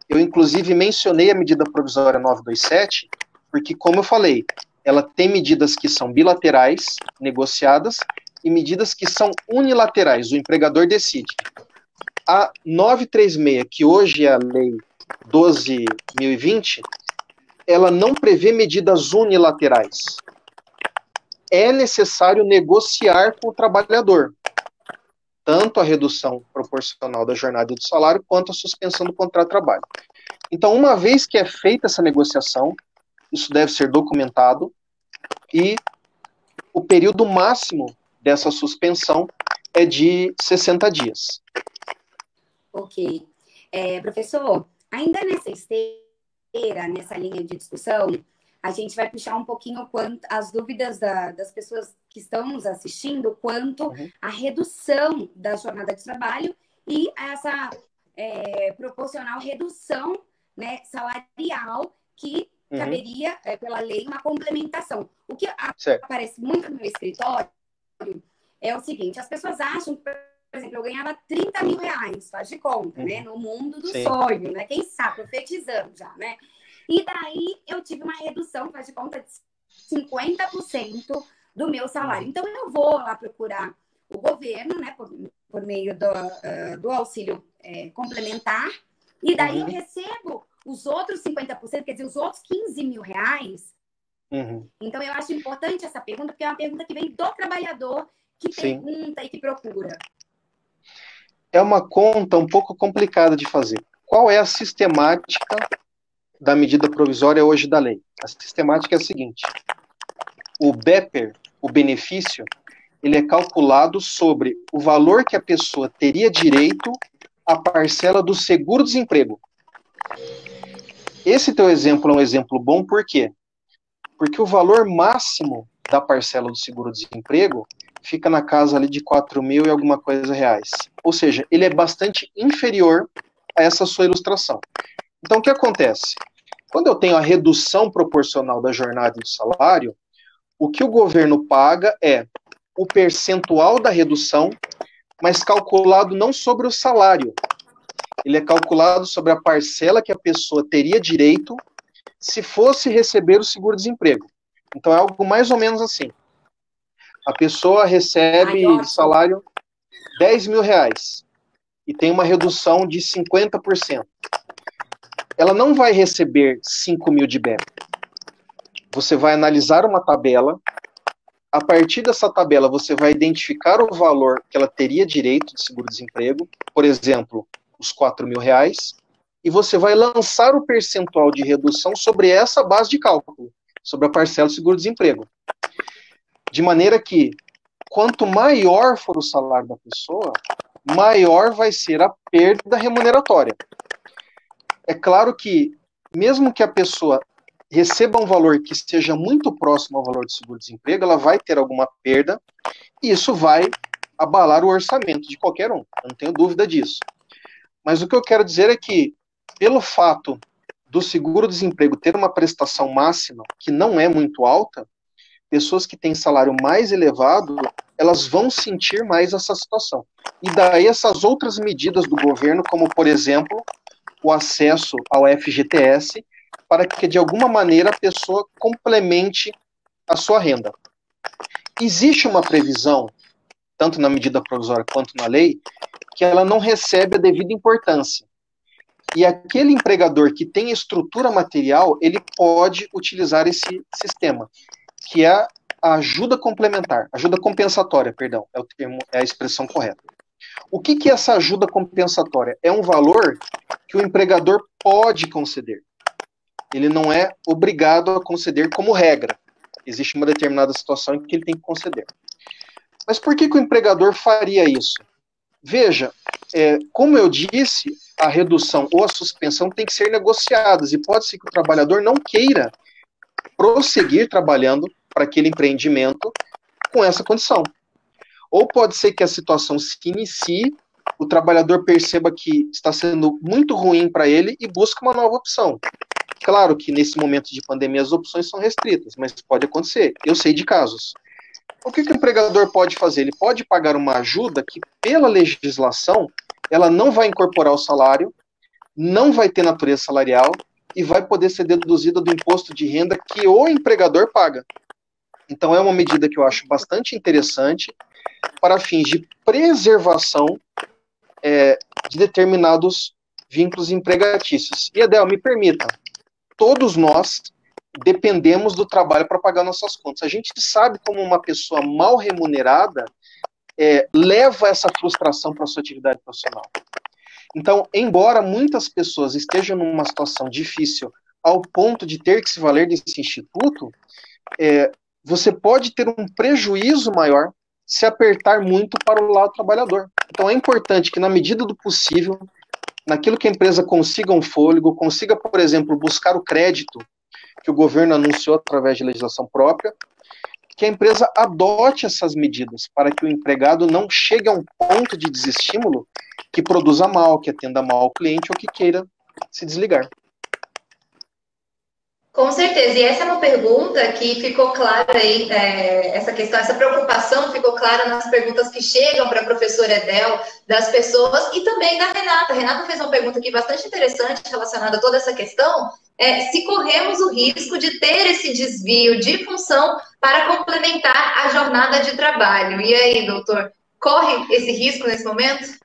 Eu, inclusive, mencionei a medida provisória 927, porque, como eu falei, ela tem medidas que são bilaterais, negociadas, e medidas que são unilaterais, o empregador decide. A 936, que hoje é a lei 12.020, ela não prevê medidas unilaterais. É necessário negociar com o trabalhador, tanto a redução proporcional da jornada e do salário, quanto a suspensão do contrato de trabalho. Então, uma vez que é feita essa negociação, isso deve ser documentado, e o período máximo dessa suspensão é de 60 dias. Ok. Professor, ainda nessa esteira, nessa linha de discussão, a gente vai puxar um pouquinho as dúvidas das pessoas que estão nos assistindo quanto à redução da jornada de trabalho e essa proporcional redução, né, salarial que caberia, pela lei, uma complementação. O que aparece muito no meu escritório é o seguinte: as pessoas acham que, por exemplo, eu ganhava 30 mil reais, faz de conta, né? No mundo do sonho, né? Quem sabe, profetizando já, né? E daí eu tive uma redução, faz de conta, de 50% do meu salário. Então, eu vou lá procurar o governo, né? Por meio do auxílio complementar, e daí eu recebo os outros 50%, quer dizer, os outros 15 mil reais. Então, eu acho importante essa pergunta, porque é uma pergunta que vem do trabalhador, que pergunta e que procura. É uma conta um pouco complicada de fazer. Qual é a sistemática da medida provisória hoje da lei? A sistemática é a seguinte: o BEPER, o benefício, ele é calculado sobre o valor que a pessoa teria direito à parcela do seguro-desemprego. Esse teu exemplo é um exemplo bom, por quê? Porque o valor máximo da parcela do seguro-desemprego fica na casa ali de 4 mil e alguma coisa reais. Ou seja, ele é bastante inferior a essa sua ilustração. Então, o que acontece? Quando eu tenho a redução proporcional da jornada e do salário, o que o governo paga é o percentual da redução, mas calculado não sobre o salário. Ele é calculado sobre a parcela que a pessoa teria direito se fosse receber o seguro-desemprego. Então, é algo mais ou menos assim. A pessoa recebe de salário 10 mil reais e tem uma redução de 50%. Ela não vai receber 5 mil de BEP. você vai analisar uma tabela. A partir dessa tabela, você vai identificar o valor que ela teria direito de seguro-desemprego, por exemplo, os R$ 4.000, e você vai lançar o percentual de redução sobre essa base de cálculo, sobre a parcela do seguro-desemprego. De maneira que, quanto maior for o salário da pessoa, maior vai ser a perda remuneratória. É claro que, mesmo que a pessoa receba um valor que esteja muito próximo ao valor do seguro-desemprego, ela vai ter alguma perda, e isso vai abalar o orçamento de qualquer um, eu não tenho dúvida disso. Mas o que eu quero dizer é que, pelo fato do seguro-desemprego ter uma prestação máxima, que não é muito alta, pessoas que têm salário mais elevado, elas vão sentir mais essa situação. E daí essas outras medidas do governo, como, por exemplo, o acesso ao FGTS, para que, de alguma maneira, a pessoa complemente a sua renda. Existe uma previsão, tanto na medida provisória quanto na lei, que ela não recebe a devida importância. E aquele empregador que tem estrutura material, ele pode utilizar esse sistema, que é a ajuda complementar, ajuda compensatória, perdão, é o termo, é a expressão correta. O que é essa ajuda compensatória? É um valor que o empregador pode conceder. Ele não é obrigado a conceder como regra. Existe uma determinada situação em que ele tem que conceder. Mas por que o empregador faria isso? Veja, como eu disse, a redução ou a suspensão tem que ser negociadas, e pode ser que o trabalhador não queira prosseguir trabalhando para aquele empreendimento com essa condição. Ou pode ser que a situação se inicie, o trabalhador perceba que está sendo muito ruim para ele e busque uma nova opção. Claro que nesse momento de pandemia as opções são restritas, mas pode acontecer. Eu sei de casos. O que o empregador pode fazer? Ele pode pagar uma ajuda que, pela legislação, ela não vai incorporar o salário, não vai ter natureza salarial e vai poder ser deduzida do imposto de renda que o empregador paga. Então é uma medida que eu acho bastante interessante para fins de preservação de determinados vínculos empregatícios. E, Adel, me permita, todos nós dependemos do trabalho para pagar nossas contas. A gente sabe como uma pessoa mal remunerada leva essa frustração para a sua atividade profissional. Então, embora muitas pessoas estejam numa situação difícil ao ponto de ter que se valer desse instituto, você pode ter um prejuízo maior se apertar muito para o lado trabalhador. Então, é importante que, na medida do possível, naquilo que a empresa consiga um fôlego, consiga, por exemplo, buscar o crédito que o governo anunciou através de legislação própria, que a empresa adote essas medidas para que o empregado não chegue a um ponto de desestímulo que produza mal, que atenda mal ao cliente ou que queira se desligar. Com certeza, e essa é uma pergunta que ficou clara aí, essa questão, essa preocupação ficou clara nas perguntas que chegam para a professora Edel, das pessoas, e também da Renata. A Renata fez uma pergunta aqui bastante interessante relacionada a toda essa questão, se corremos o risco de ter esse desvio de função para complementar a jornada de trabalho. E aí, doutor, corre esse risco nesse momento?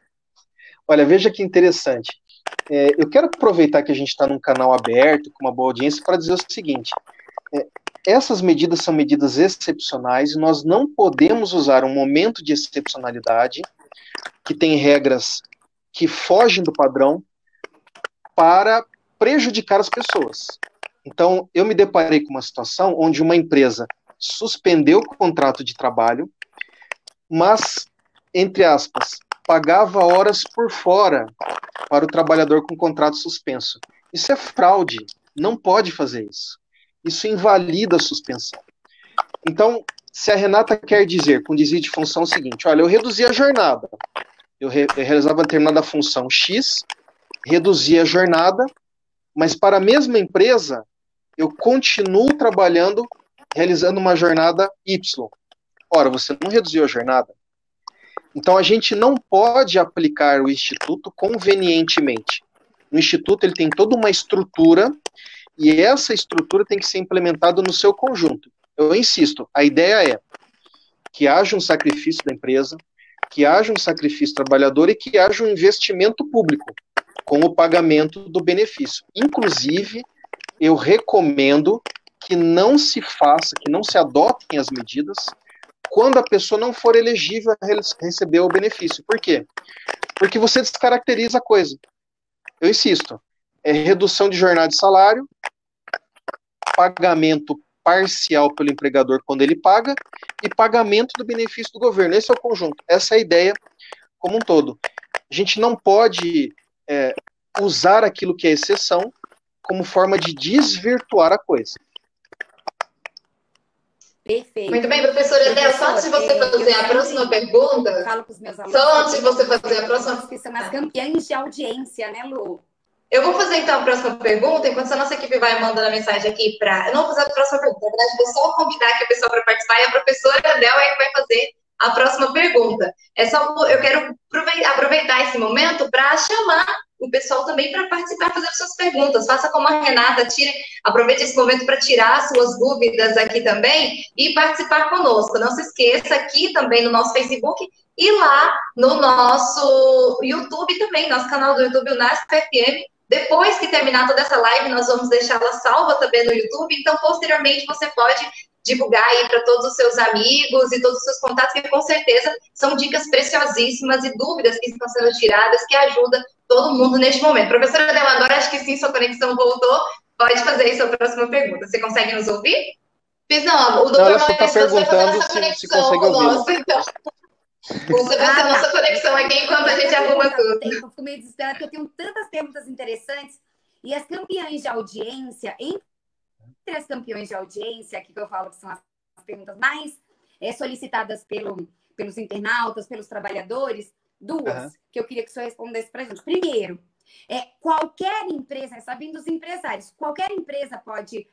Olha, veja que interessante. Eu quero aproveitar que a gente está num canal aberto, com uma boa audiência, para dizer o seguinte: essas medidas são medidas excepcionais e nós não podemos usar um momento de excepcionalidade, que tem regras que fogem do padrão, para prejudicar as pessoas. Então, eu me deparei com uma situação onde uma empresa suspendeu o contrato de trabalho, mas, entre aspas, pagava horas por fora para o trabalhador com contrato suspenso. Isso é fraude, não pode fazer isso. Isso invalida a suspensão. Então, se a Renata quer dizer, com desvio de função, o seguinte: olha, eu reduzi a jornada, eu realizava determinada função X, reduzi a jornada, mas para a mesma empresa, eu continuo trabalhando, realizando uma jornada Y. Ora, você não reduziu a jornada. Então, a gente não pode aplicar o Instituto convenientemente. O Instituto ele tem toda uma estrutura, e essa estrutura tem que ser implementada no seu conjunto. Eu insisto, a ideia é que haja um sacrifício da empresa, que haja um sacrifício trabalhador e que haja um investimento público com o pagamento do benefício. Inclusive, eu recomendo que não se faça, que não se adotem as medidas quando a pessoa não for elegível a receber o benefício. Por quê? Porque você descaracteriza a coisa. Eu insisto, é redução de jornada de salário, pagamento parcial pelo empregador quando ele paga e pagamento do benefício do governo. Esse é o conjunto, essa é a ideia como um todo. A gente não pode usar aquilo que é exceção como forma de desvirtuar a coisa. Perfeito. Muito bem, professora Edel, só antes de você fazer a próxima pergunta, falo com os meus alunos, só antes de você fazer a próxima... que são as campeãs de audiência, né, Lu? Eu vou fazer, então, a próxima pergunta, enquanto a nossa equipe vai mandando a mensagem aqui para... Eu não vou fazer a próxima pergunta, na verdade, vou só convidar aqui o pessoal para participar, e a professora Edel é que vai fazer a próxima pergunta. Eu quero aproveitar esse momento para chamar o pessoal também para participar, fazer suas perguntas. Faça como a Renata, aproveite esse momento para tirar suas dúvidas aqui também e participar conosco. Não se esqueça, aqui também no nosso Facebook e lá no nosso YouTube também, nosso canal do YouTube, o NASP FM. Depois que terminar toda essa live, nós vamos deixá-la salva também no YouTube. Então, posteriormente, você pode divulgar aí para todos os seus amigos e todos os seus contatos, que com certeza são dicas preciosíssimas e dúvidas que estão sendo tiradas, que ajudam todo mundo neste momento. Professora Edel, agora acho que sim, sua conexão voltou. Pode fazer aí sua próxima pergunta. Você consegue nos ouvir? Fiz não, o doutor Maurício vai fazer se consegue ouvir. Nossa, então. Você vai ser a nossa conexão aqui enquanto a gente arruma tudo. Eu fico meio desesperada porque eu tenho tantas perguntas interessantes e as campeãs de audiência, entre as campeões de audiência, aqui que eu falo que são as perguntas mais solicitadas pelos internautas, pelos trabalhadores, duas que eu queria que o senhor respondesse para a gente. Primeiro, qualquer empresa, sabendo dos empresários, qualquer empresa pode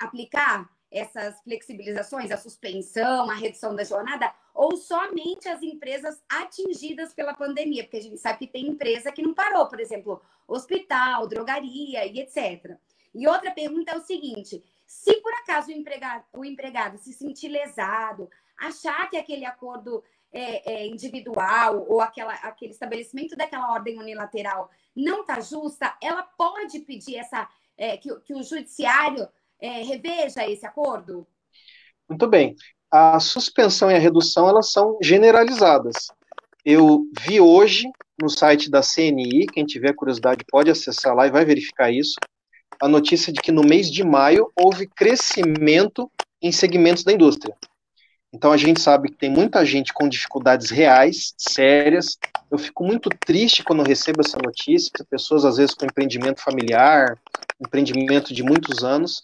aplicar essas flexibilizações, a suspensão, a redução da jornada, ou somente as empresas atingidas pela pandemia? Porque a gente sabe que tem empresa que não parou, por exemplo, hospital, drogaria e etc. E outra pergunta é o seguinte: se por acaso o empregado se sentir lesado, achar que aquele acordo individual ou aquele estabelecimento daquela ordem unilateral não está justa, ela pode pedir que o judiciário reveja esse acordo? Muito bem. A suspensão e a redução, elas são generalizadas. Eu vi hoje no site da CNI, quem tiver curiosidade pode acessar lá e vai verificar isso, a notícia de que no mês de maio houve crescimento em segmentos da indústria. Então a gente sabe que tem muita gente com dificuldades reais, sérias. Eu fico muito triste quando eu recebo essa notícia, pessoas às vezes com empreendimento familiar, empreendimento de muitos anos,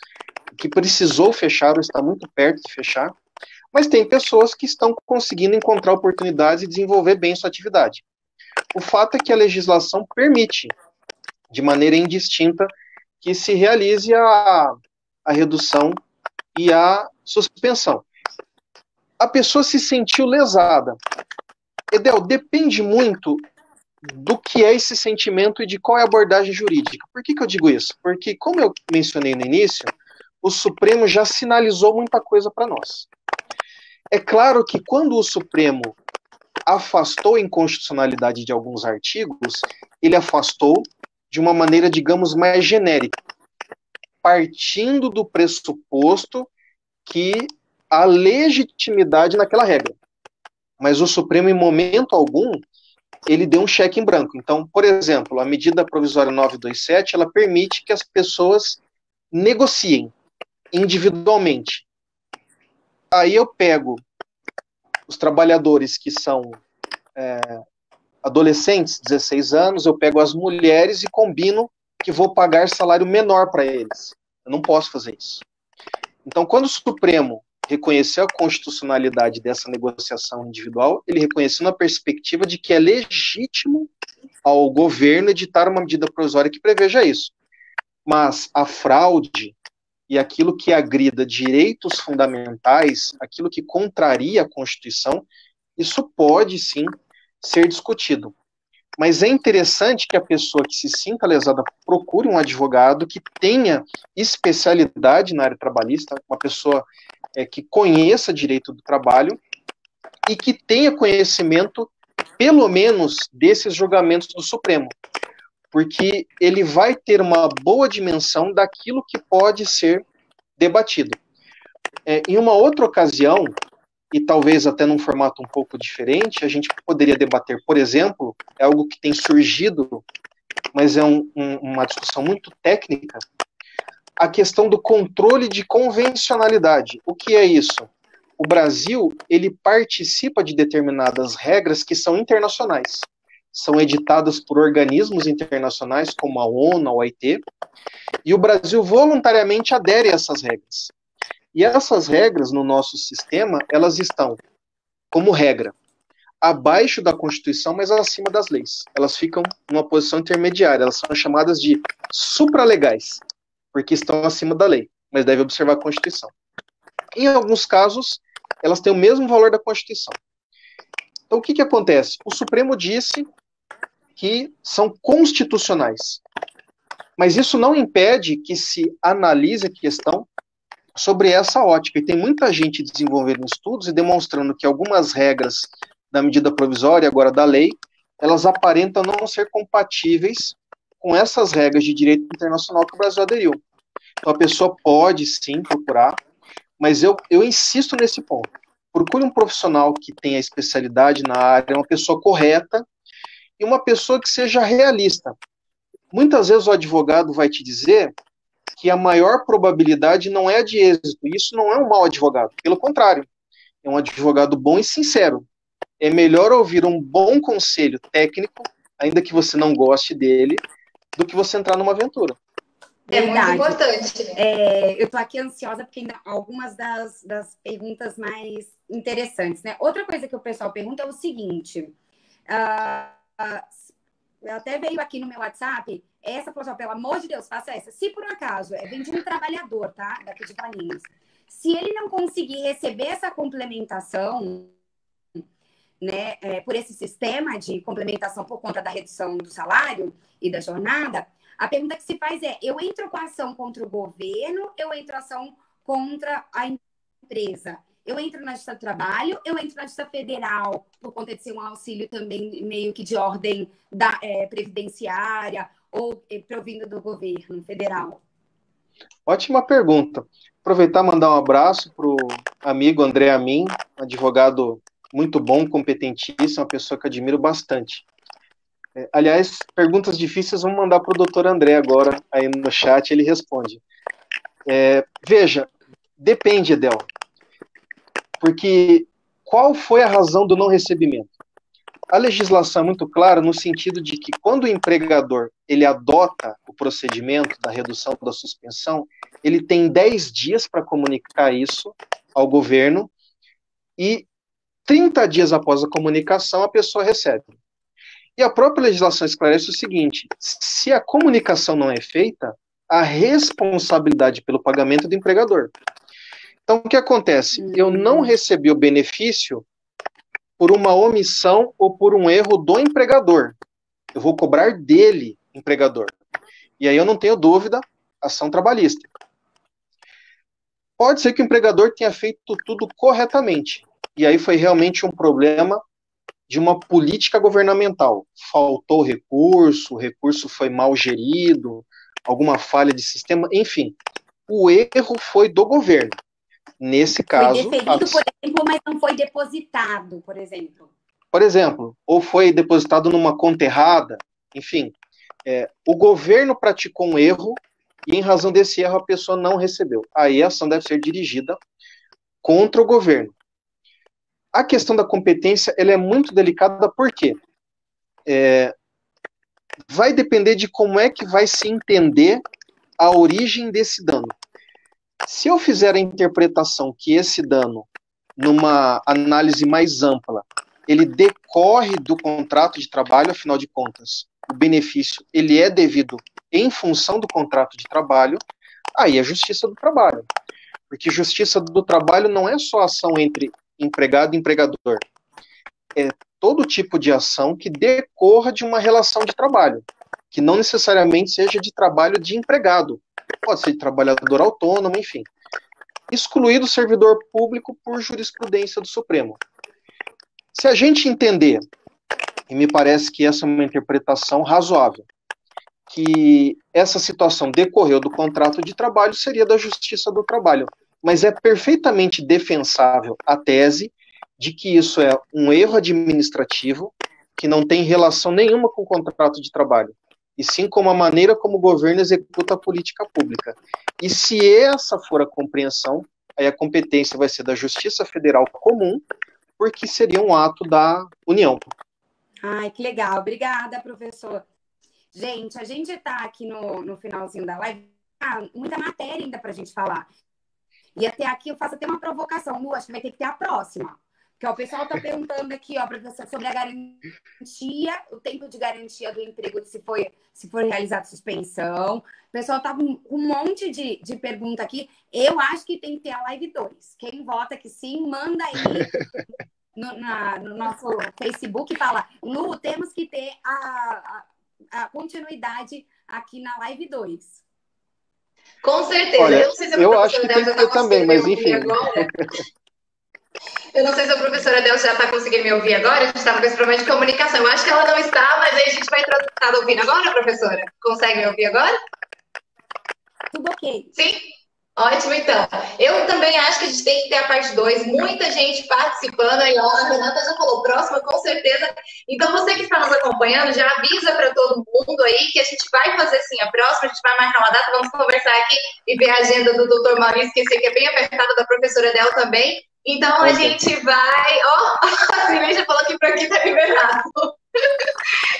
que precisou fechar ou está muito perto de fechar, mas tem pessoas que estão conseguindo encontrar oportunidades e desenvolver bem sua atividade. O fato é que a legislação permite, de maneira indistinta, que se realize a redução e a suspensão. A pessoa se sentiu lesada. Edel, depende muito do que é esse sentimento e de qual é a abordagem jurídica. Por que eu digo isso? Porque, como eu mencionei no início, o Supremo já sinalizou muita coisa para nós. É claro que quando o Supremo afastou a inconstitucionalidade de alguns artigos, ele afastou de uma maneira, digamos, mais genérica, partindo do pressuposto que há legitimidade naquela regra. Mas o Supremo, em momento algum, ele deu um cheque em branco. Então, por exemplo, a medida provisória 927, ela permite que as pessoas negociem individualmente. Aí eu pego os trabalhadores que são adolescentes, 16 anos, eu pego as mulheres e combino que vou pagar salário menor para eles. Eu não posso fazer isso. Então, quando o Supremo reconheceu a constitucionalidade dessa negociação individual, ele reconheceu na perspectiva de que é legítimo ao governo editar uma medida provisória que preveja isso. Mas a fraude e aquilo que agrida direitos fundamentais, aquilo que contraria a Constituição, isso pode sim ser discutido. Mas é interessante que a pessoa que se sinta lesada procure um advogado que tenha especialidade na área trabalhista, uma pessoa que conheça direito do trabalho e que tenha conhecimento, pelo menos, desses julgamentos do Supremo, porque ele vai ter uma boa dimensão daquilo que pode ser debatido. Em uma outra ocasião, e talvez até num formato um pouco diferente, a gente poderia debater, por exemplo, é algo que tem surgido, mas é uma discussão muito técnica, a questão do controle de convencionalidade. O que é isso? O Brasil, ele participa de determinadas regras que são internacionais. São editadas por organismos internacionais, como a ONU, a OIT, e o Brasil voluntariamente adere a essas regras. E essas regras, no nosso sistema, elas estão, como regra, abaixo da Constituição, mas acima das leis. Elas ficam numa posição intermediária, elas são chamadas de supralegais, porque estão acima da lei, mas devem observar a Constituição. Em alguns casos, elas têm o mesmo valor da Constituição. Então, o que acontece? O Supremo disse que são constitucionais, mas isso não impede que se analise a questão sobre essa ótica, e tem muita gente desenvolvendo estudos e demonstrando que algumas regras da medida provisória, agora da lei, elas aparentam não ser compatíveis com essas regras de direito internacional que o Brasil aderiu. Então a pessoa pode sim procurar, mas eu insisto nesse ponto. Procure um profissional que tenha especialidade na área, uma pessoa correta e uma pessoa que seja realista. Muitas vezes o advogado vai te dizer que a maior probabilidade não é a de êxito. Isso não é um mau advogado. Pelo contrário, é um advogado bom e sincero. É melhor ouvir um bom conselho técnico, ainda que você não goste dele, do que você entrar numa aventura. É muito importante. Eu estou aqui ansiosa porque ainda algumas das perguntas mais interessantes, né? Outra coisa que o pessoal pergunta é o seguinte... até veio aqui no meu WhatsApp, essa falou assim, pelo amor de Deus, faça essa. Se por um acaso, vem de um trabalhador, tá? Daqui de Valinhos. Se ele não conseguir receber essa complementação, né, por esse sistema de complementação por conta da redução do salário e da jornada, a pergunta que se faz é, eu entro com ação contra o governo, eu entro ação contra a empresa? Eu entro na Justiça do Trabalho, eu entro na Justiça Federal, por conta de ser um auxílio também meio que de ordem previdenciária ou provindo do governo federal? Ótima pergunta. Aproveitar e mandar um abraço para o amigo André Amin, advogado muito bom, competentíssimo, uma pessoa que admiro bastante. Aliás, perguntas difíceis vamos mandar para o doutor André agora, aí no chat, ele responde. Veja, depende, Edel. Porque qual foi a razão do não recebimento? A legislação é muito clara no sentido de que quando o empregador ele adota o procedimento da redução da suspensão, ele tem 10 dias para comunicar isso ao governo e 30 dias após a comunicação a pessoa recebe. E a própria legislação esclarece o seguinte, se a comunicação não é feita, a responsabilidade pelo pagamento é do empregador. Então, o que acontece? Eu não recebi o benefício por uma omissão ou por um erro do empregador. Eu vou cobrar dele, empregador. E aí eu não tenho dúvida, ação trabalhista. Pode ser que o empregador tenha feito tudo corretamente. E aí foi realmente um problema de uma política governamental. Faltou recurso, o recurso foi mal gerido, alguma falha de sistema, enfim. O erro foi do governo. Nesse caso... Foi deferido, por exemplo, mas não foi depositado, por exemplo. Por exemplo, ou foi depositado numa conta errada, enfim. O governo praticou um erro e, em razão desse erro, a pessoa não recebeu. Aí a ação deve ser dirigida contra o governo. A questão da competência ela é muito delicada, por quê? Vai depender de como é que vai se entender a origem desse dano. Se eu fizer a interpretação que esse dano, numa análise mais ampla, ele decorre do contrato de trabalho, afinal de contas, o benefício ele é devido em função do contrato de trabalho, aí é justiça do trabalho. Porque justiça do trabalho não é só ação entre empregado e empregador. É todo tipo de ação que decorra de uma relação de trabalho, que não necessariamente seja de trabalho de empregado. Pode ser de trabalhador autônomo, enfim. Excluído o servidor público por jurisprudência do Supremo. Se a gente entender, e me parece que essa é uma interpretação razoável, que essa situação decorreu do contrato de trabalho seria da Justiça do Trabalho. Mas é perfeitamente defensável a tese de que isso é um erro administrativo que não tem relação nenhuma com o contrato de trabalho, e sim com a maneira como o governo executa a política pública. E se essa for a compreensão, aí a competência vai ser da Justiça Federal Comum, porque seria um ato da União. Ai, que legal. Obrigada, professor. Gente, a gente está aqui no finalzinho da live. Muita matéria ainda para a gente falar. E até aqui eu faço até uma provocação. Lu, acho que vai ter que ter a próxima. Porque ó, o pessoal está perguntando aqui, ó, professor, sobre a garantia, o tempo de garantia do emprego se for realizada suspensão. O pessoal está com um monte de pergunta aqui. Eu acho que tem que ter a live 2. Quem vota que sim, manda aí no nosso Facebook e fala: Lu, temos que ter a continuidade aqui na live 2. Com certeza. Olha, eu não sei se a eu professora acho que Del tem já que está ter também, mas conseguindo me enfim. ouvir agora. Eu não sei se a professora Del já está conseguindo me ouvir agora. A gente estava com esse problema de comunicação. Eu acho que ela não está, mas aí a gente vai tratar. Está ouvindo agora, professora? Consegue me ouvir agora? Tudo ok. Sim? Ótimo, então. Eu também acho que a gente tem que ter a parte 2. Muita gente participando aí, ó. A Renata já falou, próxima, com certeza. Então, você que está nos acompanhando, já avisa para todo mundo aí que a gente vai fazer sim a próxima, a gente vai marcar uma data, vamos conversar aqui e ver a agenda do doutor Maurício, que eu sei que é bem apertada, da professora Del também. Então, a gente vai... Ó, a Silene já falou que por aqui tá liberado.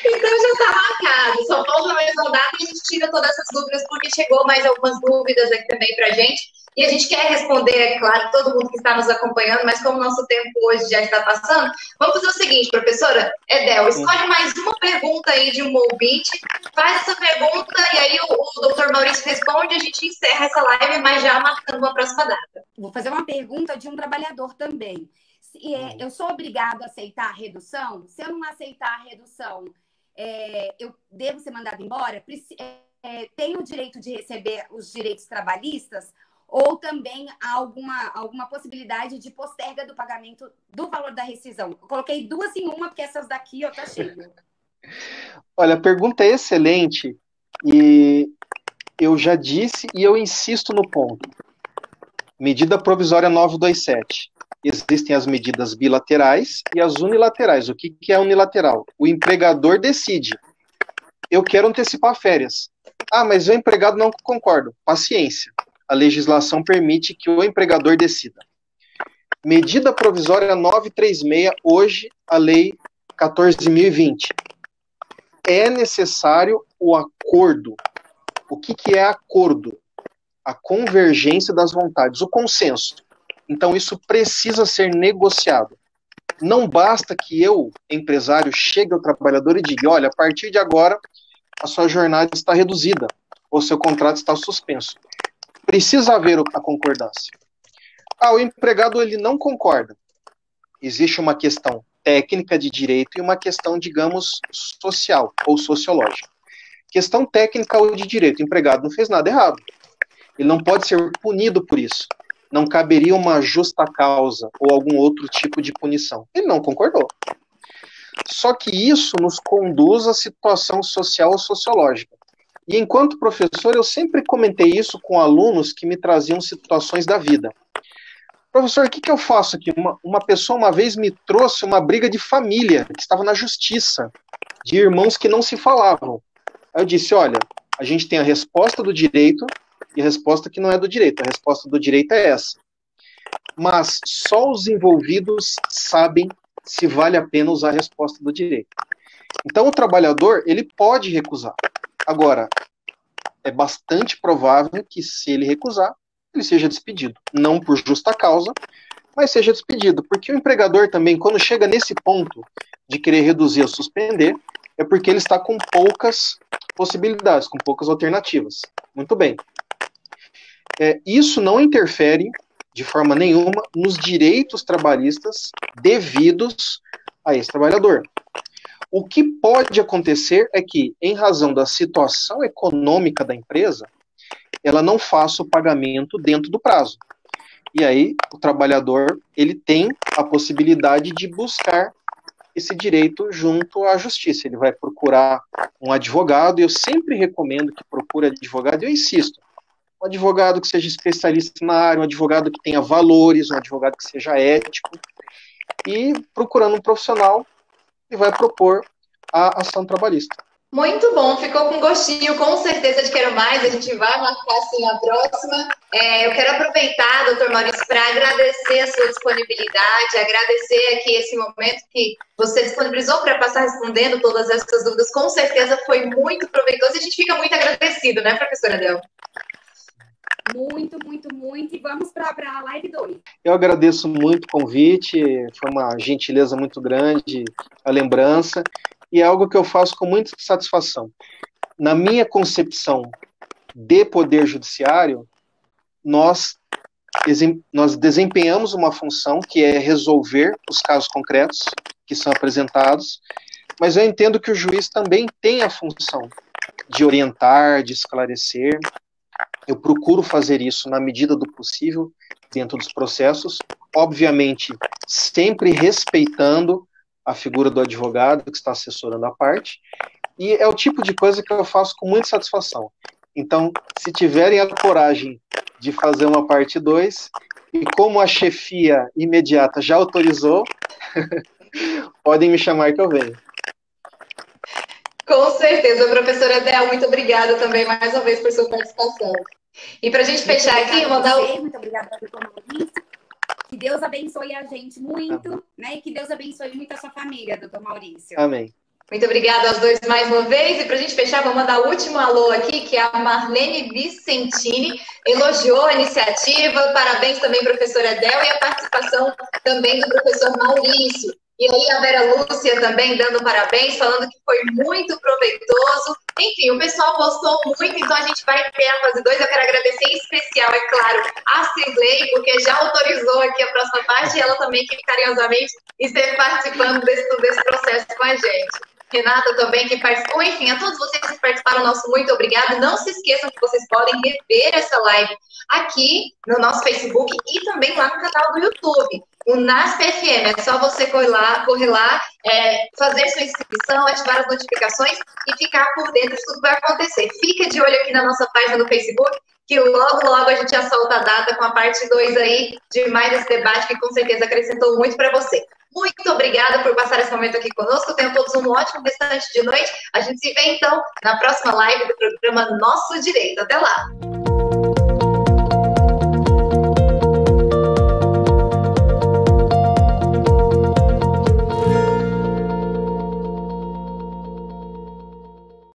Então já está marcado, só falta mais uma data e a gente tira todas essas dúvidas, porque chegou mais algumas dúvidas aqui também para a gente. E a gente quer responder, é claro, todo mundo que está nos acompanhando, mas como o nosso tempo hoje já está passando, vamos fazer o seguinte, professora Edel, escolhe mais uma pergunta aí de um ouvinte, faz essa pergunta e aí o doutor Maurício responde, a gente encerra essa live, mas já marcando uma próxima data. Vou fazer uma pergunta de um trabalhador também. Eu sou obrigado a aceitar a redução? Se eu não aceitar a redução, eu devo ser mandado embora? Tenho o direito de receber os direitos trabalhistas? Ou também há alguma possibilidade de posterga do pagamento do valor da rescisão? Eu coloquei duas em uma, porque essas daqui, ó, tá cheio. Olha, a pergunta é excelente e eu já disse e eu insisto no ponto. Medida provisória 927. Existem as medidas bilaterais e as unilaterais. O que é unilateral? O empregador decide. Eu quero antecipar férias. Ah, mas o empregado não concorda. Paciência. A legislação permite que o empregador decida. Medida provisória 936, hoje a lei 14.020. É necessário o acordo. O que é acordo? A convergência das vontades, o consenso. Então isso precisa ser negociado. Não basta que eu, empresário, chegue ao trabalhador e diga, olha, a partir de agora a sua jornada está reduzida, ou seu contrato está suspenso. Precisa haver a concordância. O empregado ele não concorda. Existe uma questão técnica de direito e uma questão, digamos, social ou sociológica. Questão técnica ou de direito, o empregado não fez nada errado. Ele não pode ser punido por isso. Não caberia uma justa causa ou algum outro tipo de punição. Ele não concordou. Só que isso nos conduz à situação social ou sociológica. E enquanto professor, eu sempre comentei isso com alunos que me traziam situações da vida. Professor, o que eu faço aqui? Uma pessoa uma vez me trouxe uma briga de família, que estava na justiça, de irmãos que não se falavam. Aí eu disse, olha, a gente tem a resposta do direito e a resposta que não é do direito. A resposta do direito é essa. Mas só os envolvidos sabem se vale a pena usar a resposta do direito. Então o trabalhador, ele pode recusar. Agora, é bastante provável que se ele recusar, ele seja despedido. Não por justa causa, mas seja despedido. Porque o empregador também, quando chega nesse ponto de querer reduzir ou suspender, é porque ele está com poucas possibilidades, com poucas alternativas. Muito bem. Isso não interfere de forma nenhuma nos direitos trabalhistas devidos a esse trabalhador. O que pode acontecer é que, em razão da situação econômica da empresa, ela não faça o pagamento dentro do prazo. E aí, o trabalhador, ele tem a possibilidade de buscar esse direito junto à justiça. Ele vai procurar um advogado, e eu sempre recomendo que procure advogado, e eu insisto, um advogado que seja especialista na área, um advogado que tenha valores, um advogado que seja ético, e procurando um profissional, ele vai propor a ação trabalhista. Muito bom, ficou com gostinho, com certeza de quero mais, a gente vai marcar sim a próxima. Eu quero aproveitar, doutor Maurício, para agradecer a sua disponibilidade, agradecer aqui esse momento que você disponibilizou para passar respondendo todas essas dúvidas, com certeza foi muito proveitoso e a gente fica muito agradecido, né, professora Adel? Muito, muito, muito, e vamos para a live 2. Eu agradeço muito o convite, foi uma gentileza muito grande, a lembrança, e é algo que eu faço com muita satisfação. Na minha concepção de poder judiciário, nós desempenhamos uma função que é resolver os casos concretos que são apresentados, mas eu entendo que o juiz também tem a função de orientar, de esclarecer. Eu procuro fazer isso na medida do possível dentro dos processos, obviamente sempre respeitando a figura do advogado que está assessorando a parte, e é o tipo de coisa que eu faço com muita satisfação. Então, se tiverem a coragem de fazer uma parte 2, e como a chefia imediata já autorizou, podem me chamar que eu venho. Com certeza, professora Adel, muito obrigada também mais uma vez por sua participação. E para a gente fechar aqui, mandar o... Muito obrigada, doutor Maurício. Que Deus abençoe a gente muito, né? E que Deus abençoe muito a sua família, doutor Maurício. Amém. Muito obrigada aos dois mais uma vez. E para a gente fechar, vou mandar o último alô aqui, que é a Marlene Vicentini. Elogiou a iniciativa. Parabéns também, professora Adel, e a participação também do professor Maurício. E aí a Vera Lúcia também dando parabéns, falando que foi muito proveitoso. Enfim, o pessoal gostou muito, então a gente vai ter a fase 2. Eu quero agradecer em especial, é claro, a Cirlei, porque já autorizou aqui a próxima parte, e ela também que carinhosamente esteve participando desse processo com a gente. Renata também, que participou. Enfim, a todos vocês que participaram, nosso muito obrigado. Não se esqueçam que vocês podem rever essa live aqui no nosso Facebook e também lá no canal do YouTube, o NASP FM. É só você correr lá, fazer sua inscrição, ativar as notificações e ficar por dentro de tudo que vai acontecer. Fica de olho aqui na nossa página no Facebook, que logo, logo a gente já solta a data com a parte 2 aí de mais esse debate que com certeza acrescentou muito para você. Muito obrigada por passar esse momento aqui conosco. Tenham todos um ótimo restante de noite. A gente se vê, então, na próxima live do programa Nosso Direito. Até lá!